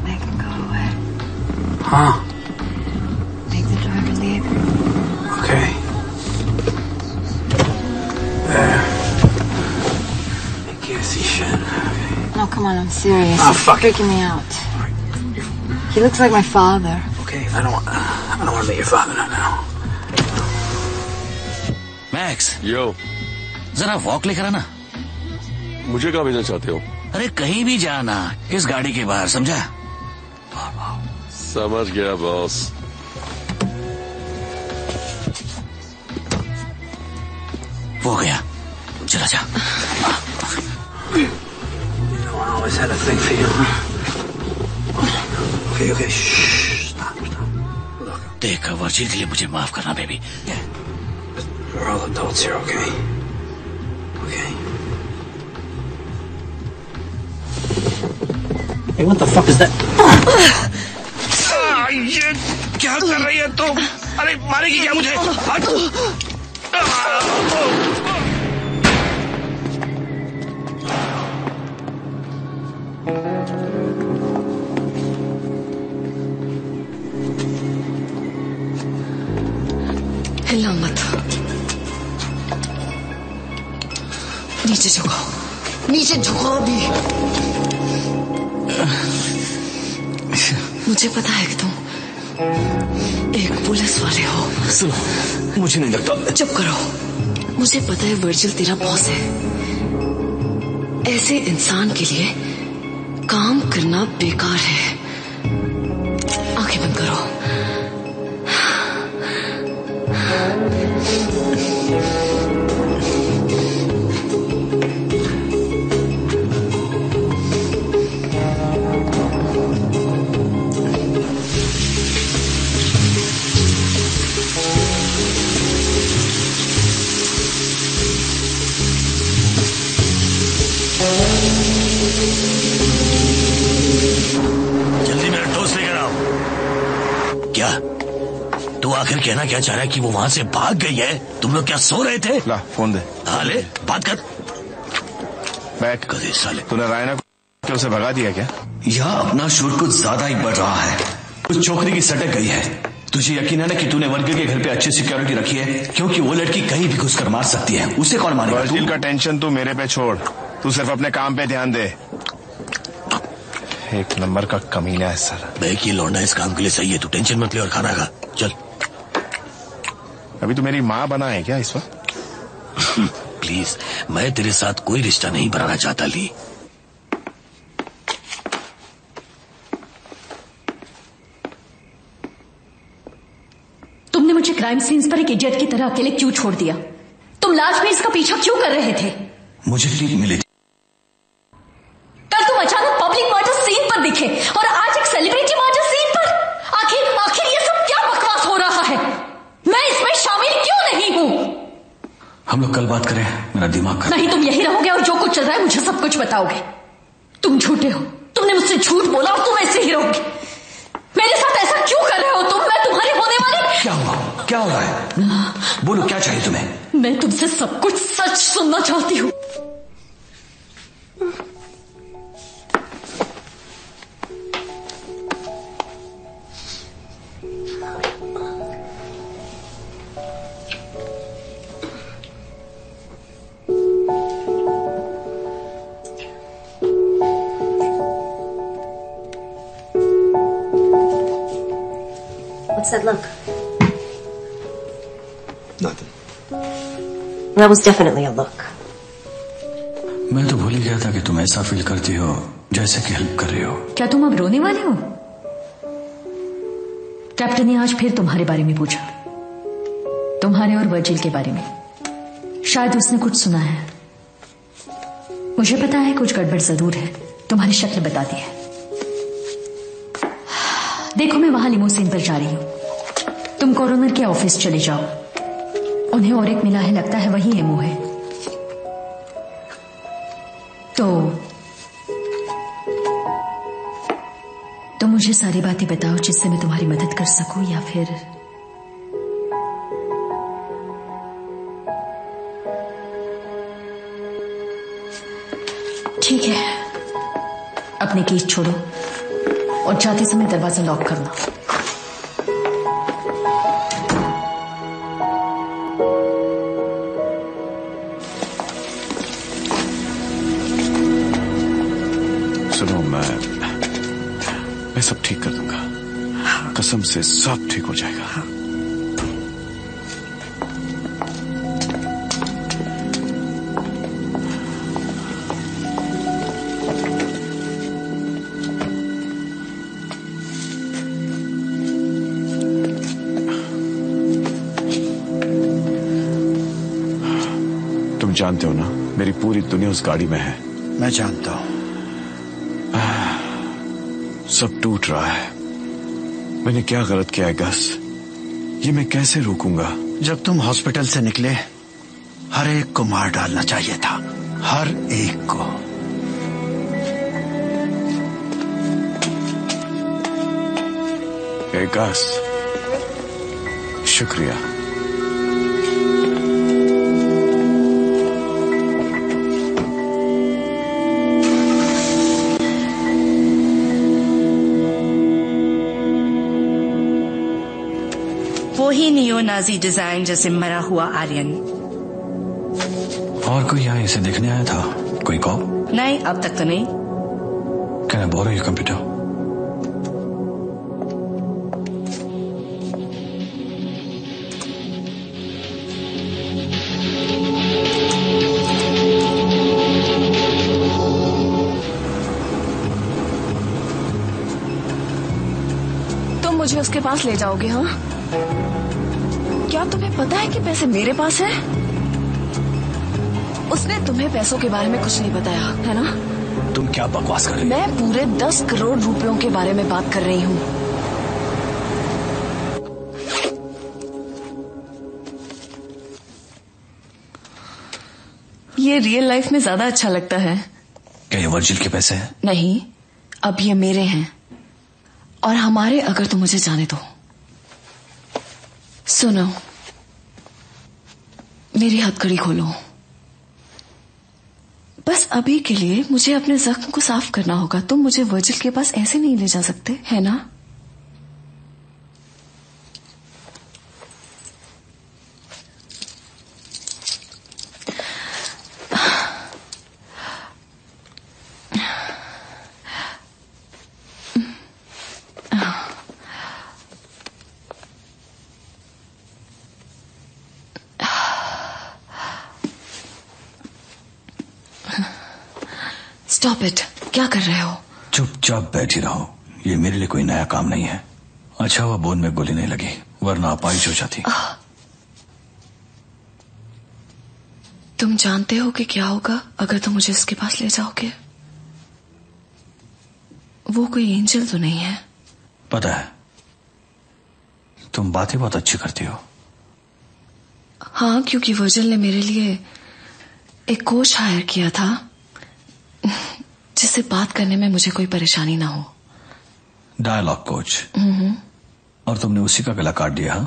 Make him go away. Huh? Make the driver leave. Okay. There. You can't see shit. No, come on, I'm serious. Oh, It's fuck it. freaking me out. He looks like my father. Okay, I don't want to meet your father now. Max, yo, जरा walk लेकर आना। मुझे कहाँ भेजना चाहते हो? अरे कहीं भी जाना, इस गाड़ी के बाहर, समझा? समझ गया बॉस। वो गया, चला जा। I always had a thing for you, huh? Okay, shh, stop. देख, वर्जी के लिए मुझे माफ करना baby. We're all adults here, okay? Okay. Hey, what the fuck is that? ये क्या कर रही है तुम? अरे मारेगी क्या मुझे? हट! हिलना मत। नीचे झुकाओ, नीचे झुकाओ भी। मुझे पता है कि तुम एक पुलिस वाले हो। सुनो, मुझे नहीं लगता। चुप करो। मुझे पता है वर्जिल तेरा बॉस है। ऐसे इंसान के लिए काम करना बेकार है। आंखें बंद करो। जल्दी मेरा टोस्ट लेकर आओ। क्या तू आखिर कहना क्या चाह रहा है कि वो वहां से भाग गई है? तुम लोग क्या सो रहे थे? ला फोन दे। हाँ ले, बात कर। बैठ। कदे साले, तूने रायना को उसे भगा दिया क्या? यह अपना शोर कुछ ज्यादा ही बढ़ रहा है। उस छोकरी की सटक गई है। तुझे यकीन है ना कि तूने वर्गिल के घर पे अच्छी सिक्योरिटी रखी है, क्योंकि वो लड़की कहीं भी घुसकर मार सकती है। उसे कौन मारेगा? वर्जिल का टेंशन तू मेरे पे छोड़, तू सिर्फ अपने काम पे ध्यान दे। एक नंबर का कमीना है सर। बैक ये लौंडा इस काम के लिए सही है। तू टेंशन मत ले और खाना खा। चल। अभी तू मेरी माँ बना है क्या इस वक्त? प्लीज, मैं तेरे साथ कोई रिश्ता नहीं बनाना चाहता ली। तुमने मुझे क्राइम सीन्स पर एक इडियट की तरह अकेले क्यों छोड़ दिया? तुम लाश में इसका पीछा क्यों कर रहे थे? मुझे लीड मिली थी। कल तुम अचानक पब्लिक मर्डर सीन पर दिखे और आज एक सेलिब्रिटी मर्डर सीन पर। आखिर ये सब क्या बकवास हो रहा है? मैं इसमें शामिल क्यों नहीं हूं? हम लोग कल बात करें, मेरा दिमाग खराब। नहीं, तुम यही रहोगे और जो कुछ चल रहा है मुझे सब कुछ बताओगे। तुम झूठे हो। तुमने मुझसे झूठ बोला और तुम ऐसे ही रहोगे। मेरे साथ ऐसा क्यों कर रहे हो तुम? मैं तुम्हारे होने वाली। क्या हुआ? क्या हो रहा है? बोलो, क्या चाहिए तुम्हें? मैं तुमसे सब कुछ सच सुनना चाहती हूँ। What's that look? Nothing. That was definitely a look. मैं तो भूल ही गया था कि तुम ऐसा फील करती हो जैसे कि हेल्प कर रही हो। क्या तुम अब रोने वाले हो? कैप्टन ने आज फिर तुम्हारे बारे में पूछा, तुम्हारे और वर्जिल के बारे में। शायद उसने कुछ सुना है। मुझे पता है कुछ गड़बड़ जरूर है। तुम्हारी शक्ल बताती है। देखो, मैं वहां लिमोसिन पर जा रही हूं। तुम कॉरोनर के ऑफिस चले जाओ। उन्हें और एक मिला है, लगता है वही एमओ है। तो मुझे सारी बातें बताओ जिससे मैं तुम्हारी मदद कर सकूं, या फिर ठीक है, अपने केस छोड़ो और जाते समय दरवाजा लॉक करना। सुनो, मैं सब ठीक कर दूंगा। कसम से सब ठीक हो जाएगा। तुम जानते हो ना, मेरी पूरी दुनिया उस गाड़ी में है। मैं जानता हूं। सब टूट रहा है। मैंने क्या गलत किया है गस? ये मैं कैसे रोकूंगा? जब तुम हॉस्पिटल से निकले, हर एक को मार डालना चाहिए था। हर एक को। गस, शुक्रिया। वो ही नियो नाजी डिजाइन जैसे मरा हुआ आर्यन। और कोई यहाँ इसे देखने आया था? कोई कॉप? नहीं, अब तक तो नहीं। Can I borrow your computer? तुम मुझे उसके पास ले जाओगे? हाँ, क्या तुम्हें पता है कि पैसे मेरे पास है? उसने तुम्हें पैसों के बारे में कुछ नहीं बताया है ना? तुम क्या बकवास कर रही हो? मैं पूरे 10 करोड़ रुपयों के बारे में बात कर रही हूँ। ये रियल लाइफ में ज्यादा अच्छा लगता है। क्या ये वर्जिल के पैसे हैं? नहीं, अब ये मेरे हैं और हमारे। अगर तुम मुझे जाने दो। सुनो, मेरी हथकड़ी खोलो। बस अभी के लिए मुझे अपने जख्म को साफ करना होगा। तुम मुझे वर्जिल के पास ऐसे नहीं ले जा सकते, है ना? Stop it. क्या कर रहे हो? चुपचाप बैठी रहो। ये मेरे लिए कोई नया काम नहीं है। अच्छा हुआ बोन में गोली नहीं लगी, वरना अपाहिज हो जाती। तुम जानते हो कि क्या होगा अगर तुम मुझे इसके पास ले जाओगे? वो कोई एंजल तो नहीं है। पता है, तुम बातें बहुत अच्छी करती हो। हाँ, क्योंकि वर्जिल ने मेरे लिए एक कोच हायर किया था जिससे बात करने में मुझे कोई परेशानी ना हो। Dialogue coach. और तुमने उसी का गला काट दिया? हाँ,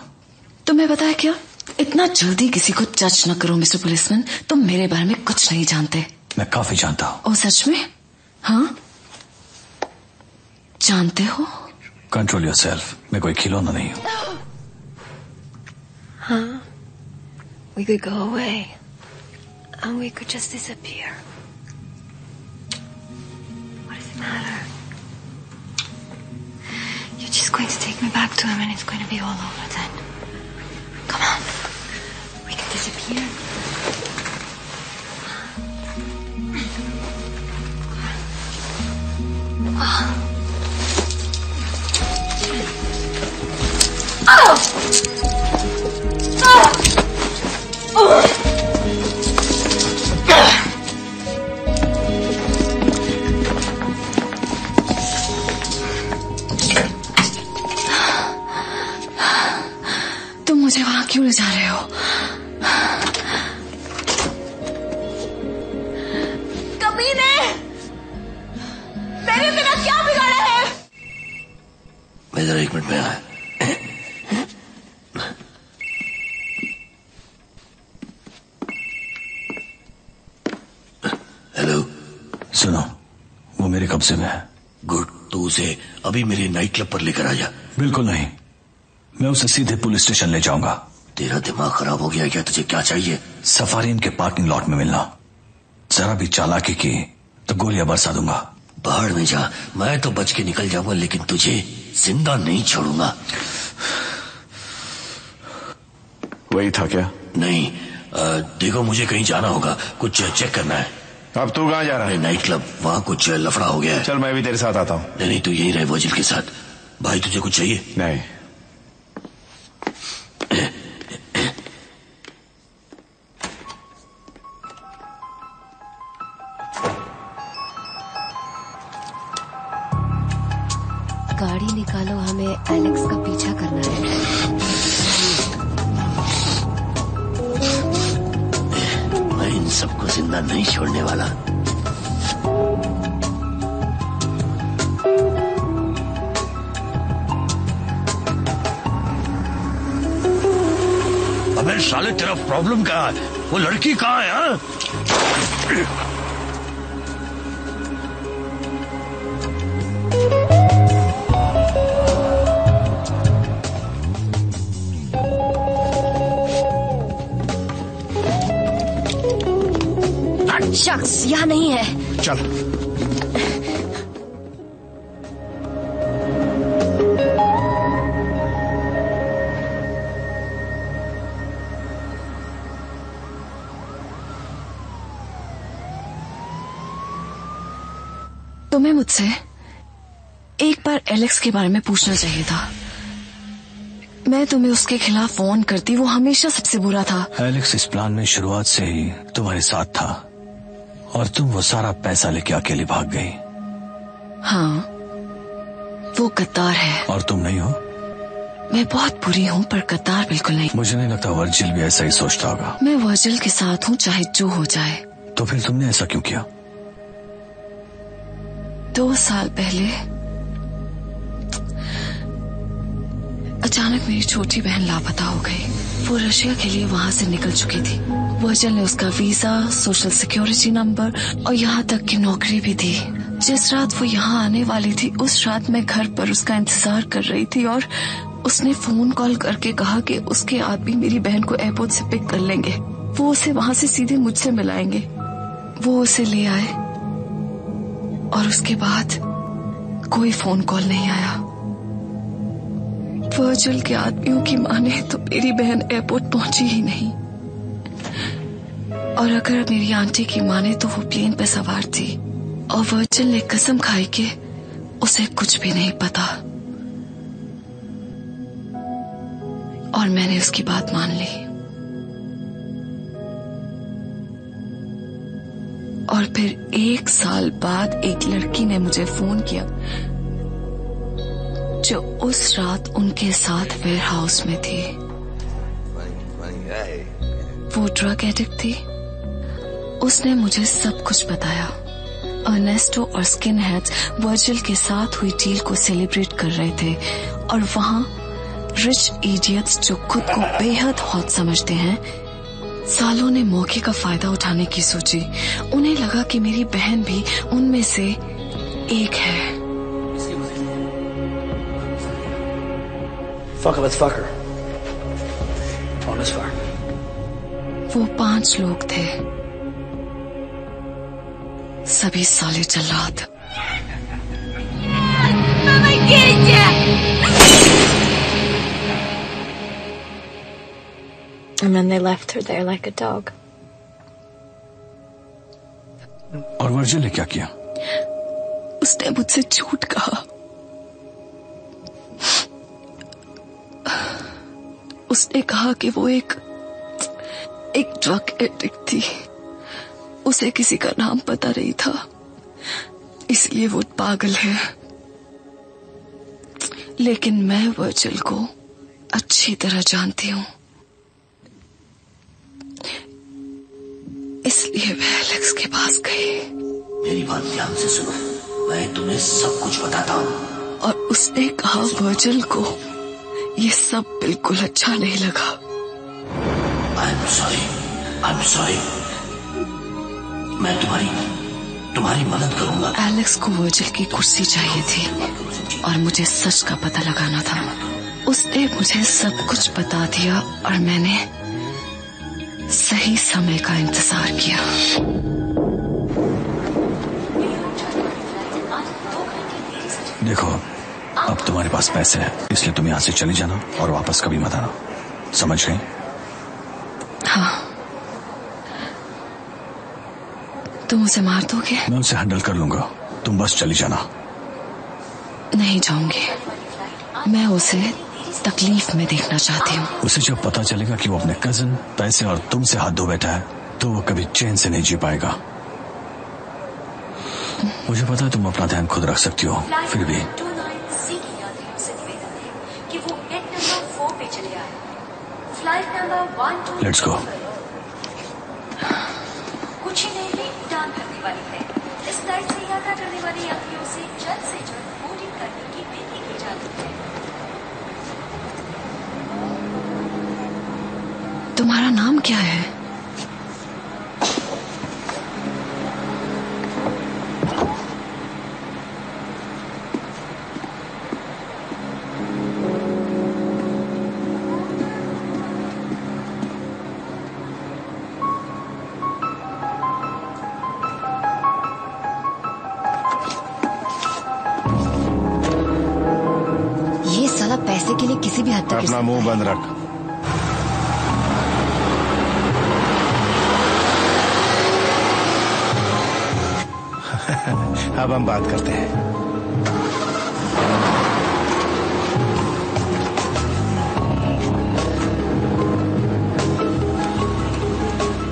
तुम्हें पता है क्या, इतना जल्दी किसी को जज न करो मिस्टर पुलिसमैन। तुम मेरे बारे में कुछ नहीं जानते। मैं काफी जानता हूँ। ओ सच में? हाँ, जानते हो? Control yourself. मैं कोई खिलौना नहीं हूँ। Huh? We could go away. And we could just disappear. What does it matter? You're just going to take me back to him and it's going to be all over then. Come on. We can disappear. तुम मुझे वहां क्यों ले जा रहे हो? कमीने! मेरे बिना क्या बिगाड़ा है? मैं जरा 1 मिनट में आया। हेलो। सुनो, वो मेरे कब्जे में है। गुड, तो उसे अभी मेरे नाइट क्लब पर लेकर आ जा। बिल्कुल नहीं, मैं उसे सीधे पुलिस स्टेशन ले जाऊंगा। तेरा दिमाग खराब हो गया क्या? तुझे क्या चाहिए? सफारीन के पार्किंग लॉट में मिलना। जरा भी चालाकी की तो गोलियां बरसा दूंगा। बाहर में जा, मैं तो बच के निकल जाऊंगा लेकिन तुझे जिंदा नहीं छोड़ूंगा। वही था क्या? नहीं, देखो मुझे कहीं जाना होगा, कुछ चेक करना है। अब तू कहाँ जा रहा है? नाइट क्लब, वहाँ कुछ लफड़ा हो गया है। चल मैं भी तेरे साथ आता हूँ। नहीं, तू यहीं रहे वर्जिल के साथ। भाई तुझे कुछ चाहिए? नहीं। गाड़ी निकालो, हमें एलेक्स का पीछा करना है। मैं इन सबको जिंदा नहीं छोड़ने वाला। अबे साले, तेरा प्रॉब्लम क्या है? वो लड़की कहाँ है? हाँ? यहाँ नहीं है। चल। तुम्हें मुझसे एक बार एलेक्स के बारे में पूछना चाहिए था। मैं तुम्हें उसके खिलाफ फोन करती, वो हमेशा सबसे बुरा था। एलेक्स इस प्लान में शुरुआत से ही तुम्हारे साथ था और तुम वो सारा पैसा लेके अकेले भाग गई। हाँ, वो गद्दार है। और तुम नहीं हो? मैं बहुत बुरी हूँ पर गद्दार बिल्कुल नहीं। मुझे नहीं लगता वर्जिल भी ऐसा ही सोचता होगा। मैं वर्जिल के साथ हूँ चाहे जो हो जाए। तो फिर तुमने ऐसा क्यों किया? 2 साल पहले अचानक मेरी छोटी बहन लापता हो गई। वो रशिया के लिए वहां से निकल चुकी थी। वर्जिल ने उसका वीजा, सोशल सिक्योरिटी नंबर और यहाँ तक की नौकरी भी दी। जिस रात वो यहाँ आने वाली थी उस रात मैं घर पर उसका इंतजार कर रही थी और उसने फोन कॉल करके कहा कि उसके आदमी मेरी बहन को एयरपोर्ट से पिक कर लेंगे। वो उसे वहां से सीधे मुझसे मिलाएंगे। वो उसे ले आए और उसके बाद कोई फोन कॉल नहीं आया। वर्जिल के आदमियों की माने तो मेरी बहन एयरपोर्ट पहुंची ही नहीं और अगर मेरी आंटी की माने तो वो प्लेन पे सवार थी और वर्जिल ने कसम खाई कि उसे कुछ भी नहीं पता और मैंने उसकी बात मान ली। और फिर 1 साल बाद एक लड़की ने मुझे फोन किया जो उस रात उनके साथ वेयर हाउस में थी। वो ड्रग एडिक्ट थी। उसने मुझे सब कुछ बताया। अर्नेस्टो और स्किन हेड्स वर्जिल के साथ हुई डील को सेलिब्रेट कर रहे थे और वहां रिच इडियट्स जो खुद को बेहद हॉट समझते हैं सालों ने मौके का फायदा उठाने की सोची। उन्हें लगा कि मेरी बहन भी उनमें से एक है। Fuck it, let's fuck her. On this far. वो 5 लोग थे, सभी साले जल्लाद। And then they left her there like a dog. और वर्जिल ने क्या किया? उसने मुझसे झूठ कहा। उसने कहा कि वो एक ड्रग एडिक्ट थी। उसे किसी का नाम पता नहीं था, इसलिए वो पागल है। लेकिन मैं वर्जिल को अच्छी तरह जानती हूँ, इसलिए मैं एलेक्स के पास गई। मेरी बात ध्यान से सुनो, मैं तुम्हें सब कुछ बताता हूँ। और उसने कहा वर्जिल को ये सब बिल्कुल अच्छा नहीं लगा। I'm sorry. मैं तुम्हारी मदद करूंगा। एलेक्स को वर्जिल की कुर्सी चाहिए थी और मुझे सच का पता लगाना था। उसने मुझे सब कुछ बता दिया और मैंने सही समय का इंतजार किया। देखो, अब तुम्हारे पास पैसे हैं, इसलिए तुम यहाँ से चली जाना और वापस कभी मत आना। समझ गई? हाँ। तुम उसे मार दोगे? मैं उसे हैंडल कर लूंगा, तुम बस चली जाना। नहीं जाऊंगी, मैं उसे तकलीफ में देखना चाहती हूँ। उसे जब पता चलेगा कि वो अपने कजन, पैसे और तुमसे हाथ धो बैठा है तो वो कभी चैन से नहीं जी पाएगा। मुझे पता है तुम अपना ध्यान खुद रख सकती हो, फिर भी लेट्स गो। कुछ ही देर में उड़ान भरने वाली है। इस फ्लाइट से यात्रा करने वाले यात्रियों से जल्द बोर्डिंग करने की विनती की जाती है। तुम्हारा नाम क्या है? पैसे के लिए किसी भी हद तक अपना मुंह बंद रख। अब हम बात करते हैं।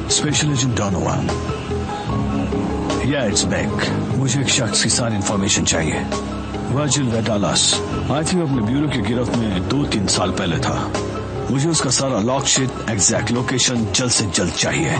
स्पेशल एजेंट डॉन वन, या इट्स बैक। मुझे एक शख्स की सारी इंफॉर्मेशन चाहिए। वर्जिल वेडालास आई थिंक अपने ब्यूरो की गिरफ्त में 2-3 साल पहले था। मुझे उसका सारा लॉक शीट, एग्जैक्ट लोकेशन जल्द से जल्द चाहिए।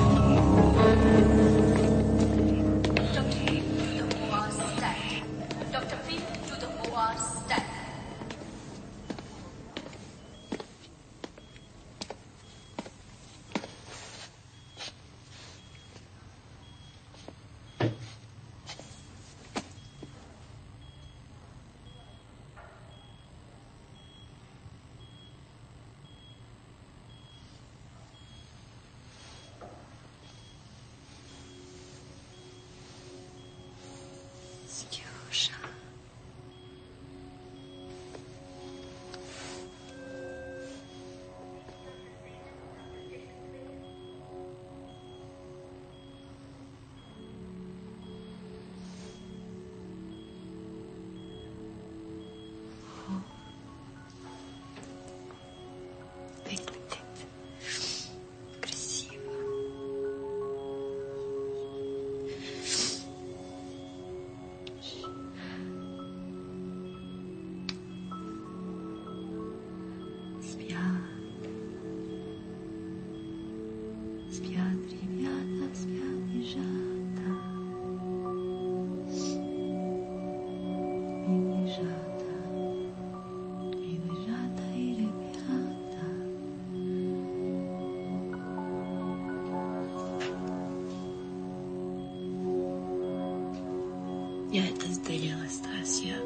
Я это сделала, Стасия.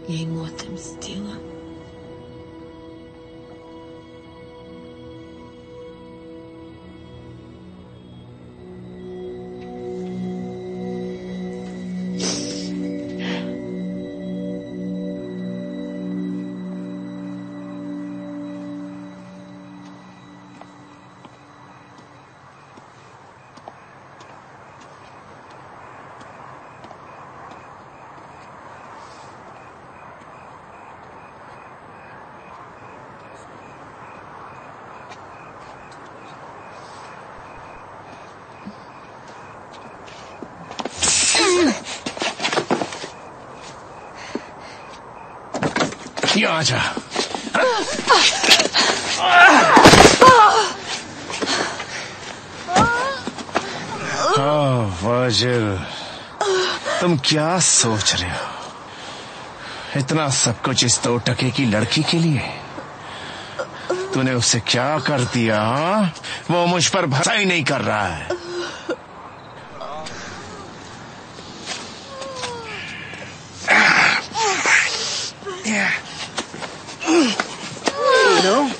Я ему отомстила. यहाँ आजा। वर्जिल, तुम क्या सोच रहे हो? इतना सब कुछ इस 2 टके की लड़की के लिए? तूने उससे क्या कर दिया? वो मुझ पर भरोसा ही नहीं कर रहा है।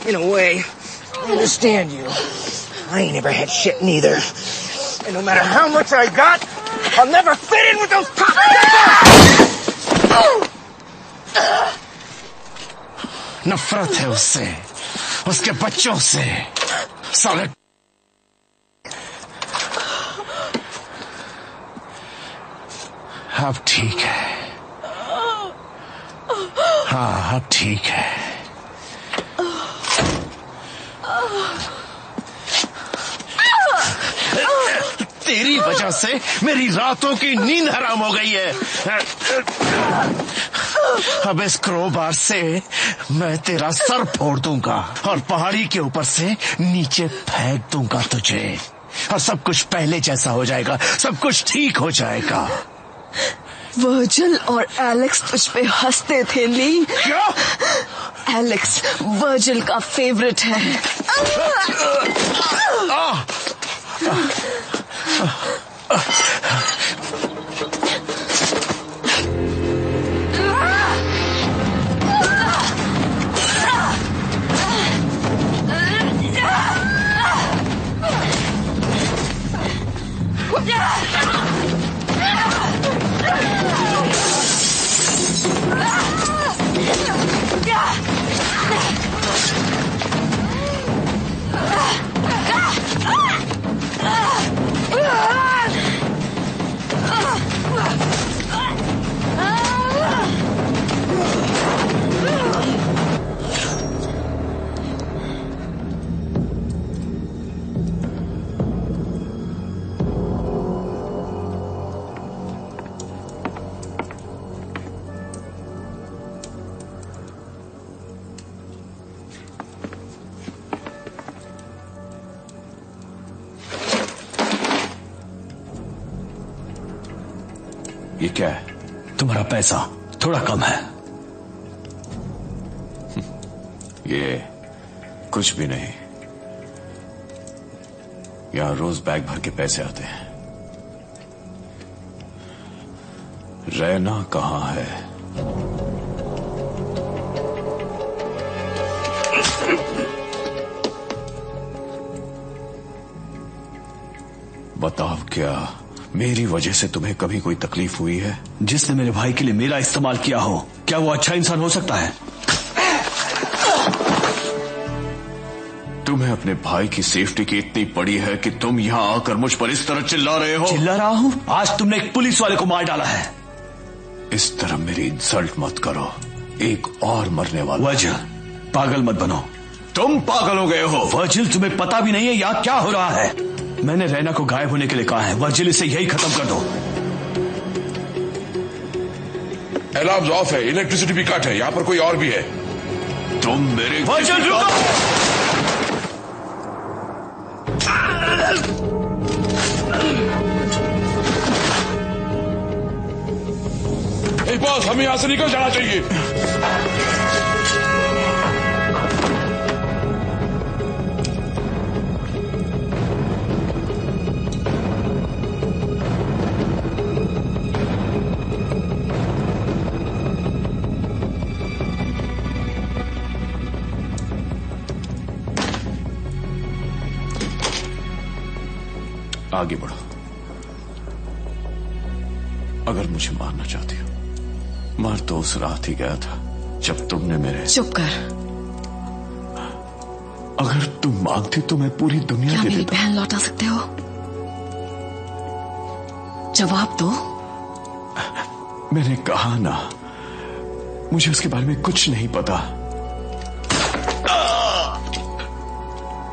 In a way, I understand you. I ain't never had shit neither. And no matter how much I got, I'll never fit in with those नफरत है उससे, उसके बच्चों से, साले। अब ठीक है। हाँ, अब ठीक है। तेरी वजह से मेरी रातों की नींद हराम हो गई है। अब इस क्रोबार से मैं तेरा सर फोड़ दूंगा और पहाड़ी के ऊपर से नीचे फेंक दूंगा तुझे, और सब कुछ पहले जैसा हो जाएगा, सब कुछ ठीक हो जाएगा। वर्जिल और एलेक्स तुझ पे हंसते थे, ली। क्या? एलेक्स वर्जिल का फेवरेट है। ये क्या है? तुम्हारा पैसा थोड़ा कम है। ये कुछ भी नहीं। यहां रोज बैग भर के पैसे आते हैं। रैना कहां है? बताओ, क्या मेरी वजह से तुम्हें कभी कोई तकलीफ हुई है? जिसने मेरे भाई के लिए मेरा इस्तेमाल किया हो, क्या वो अच्छा इंसान हो सकता है? तुम्हें अपने भाई की सेफ्टी की इतनी पड़ी है कि तुम यहां आकर मुझ पर इस तरह चिल्ला रहे हो? चिल्ला रहा हूं? आज तुमने एक पुलिस वाले को मार डाला है। इस तरह मेरी इंसल्ट मत करो। एक और मरने वाला। वजिल, पागल मत बनो। तुम पागल हो गए हो। वजिल, तुम्हें पता भी नहीं है यहाँ क्या हो रहा है। मैंने रैना को गायब होने के लिए कहा है। वजिल, इसे यही खत्म कर दो। अलार्म ऑफ है, इलेक्ट्रिसिटी भी कट है, यहाँ पर कोई और भी है। तुम मेरे वजिल, रुको! बॉस, हमें यहां से निकल जाना चाहिए। आगे बढ़ो। अगर मुझे मारना चाहती हो, मार तो उस रात ही गया था जब तुमने मेरे। चुप कर। अगर तुम मांगती तो मैं पूरी दुनिया क्या दे मेरी देता। बहन लौटा सकते हो? जवाब दो। मैंने कहा ना, मुझे उसके बारे में कुछ नहीं पता।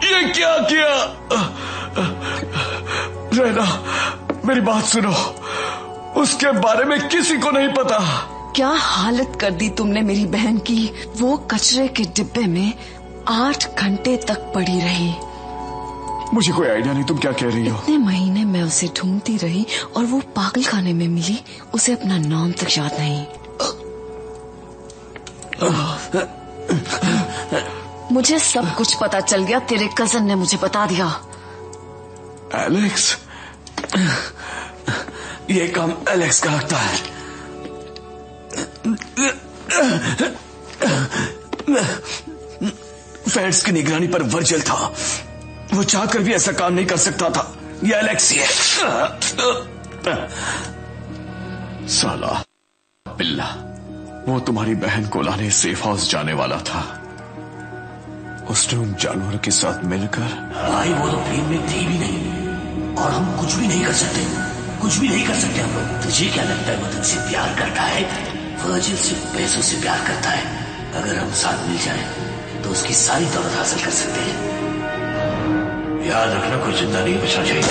ये क्या किया? रैना, मेरी बात सुनो। उसके बारे में किसी को नहीं पता। क्या हालत कर दी तुमने मेरी बहन की। वो कचरे के डिब्बे में 8 घंटे तक पड़ी रही। मुझे कोई आइडिया नहीं तुम क्या कह रही हो। इतने महीने मैं उसे ढूंढती रही और वो पागल खाने में मिली। उसे अपना नाम तक याद नहीं। मुझे सब कुछ पता चल गया। तेरे कजन ने मुझे बता दिया। एलेक्स, ये काम एलेक्स का लगता है। फेड्स की निगरानी पर वर्जिल था। वो चाहकर भी ऐसा काम नहीं कर सकता था। ये एलेक्स ही है। साला बिल्ला, वो तुम्हारी बहन को लाने सेफ हाउस जाने वाला था। उसने उन जानवरों के साथ मिलकर। भाई, वो तो प्रेम में थे भी नहीं और हम कुछ भी नहीं कर सकते। कुछ भी नहीं कर सकते हम लोग। तुझे क्या लगता है वो तुझसे प्यार करता है? वर्जिल सिर्फ पैसों से प्यार करता है। अगर हम साथ मिल जाएं तो उसकी सारी दौलत हासिल कर सकते हैं। याद रखना, कोई जिंदा नहीं बचना चाहिए।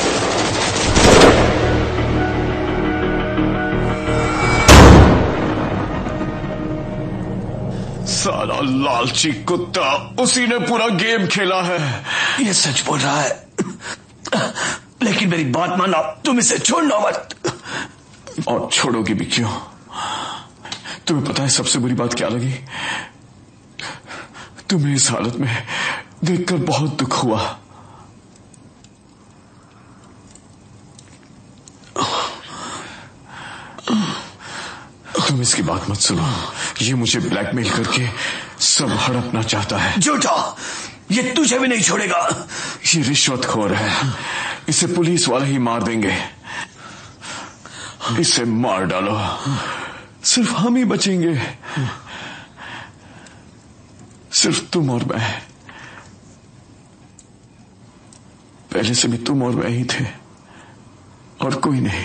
साला लालची कुत्ता, उसी ने पूरा गेम खेला है। ये सच बोल रहा है, लेकिन मेरी बात मानना, तुम इसे छोड़ना मत। और छोड़ोगी भी क्यों? तुम्हें पता है सबसे बुरी बात क्या लगी? तुम्हें इस हालत में देखकर बहुत दुख हुआ। तुम इसकी बात मत सुनो। ये मुझे ब्लैकमेल करके सब हड़पना चाहता है। झूठा, ये तुझे भी नहीं छोड़ेगा। ये रिश्वतखोर है। इसे पुलिस वाले ही मार देंगे। इसे मार डालो, सिर्फ हम ही बचेंगे। सिर्फ तुम और मैं। पहले से भी तुम और मैं ही थे और कोई नहीं।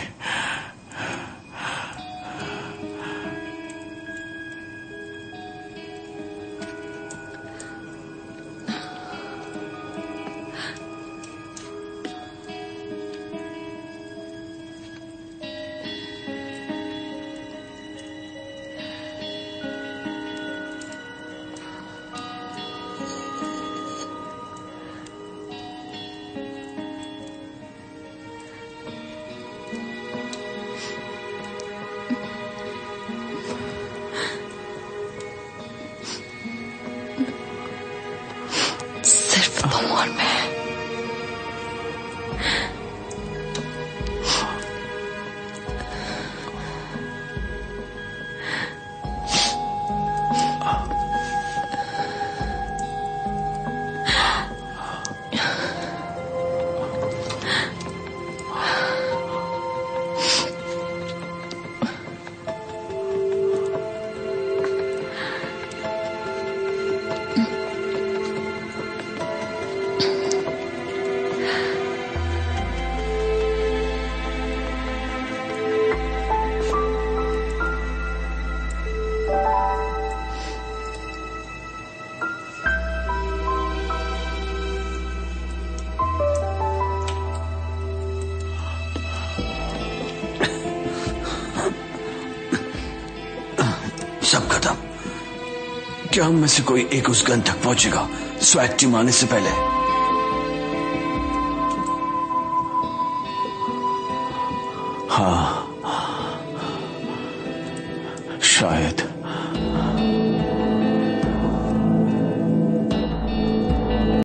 क्या हम में से कोई एक उस गन तक पहुंचेगा स्वैग टीम आने से पहले? हाँ, शायद।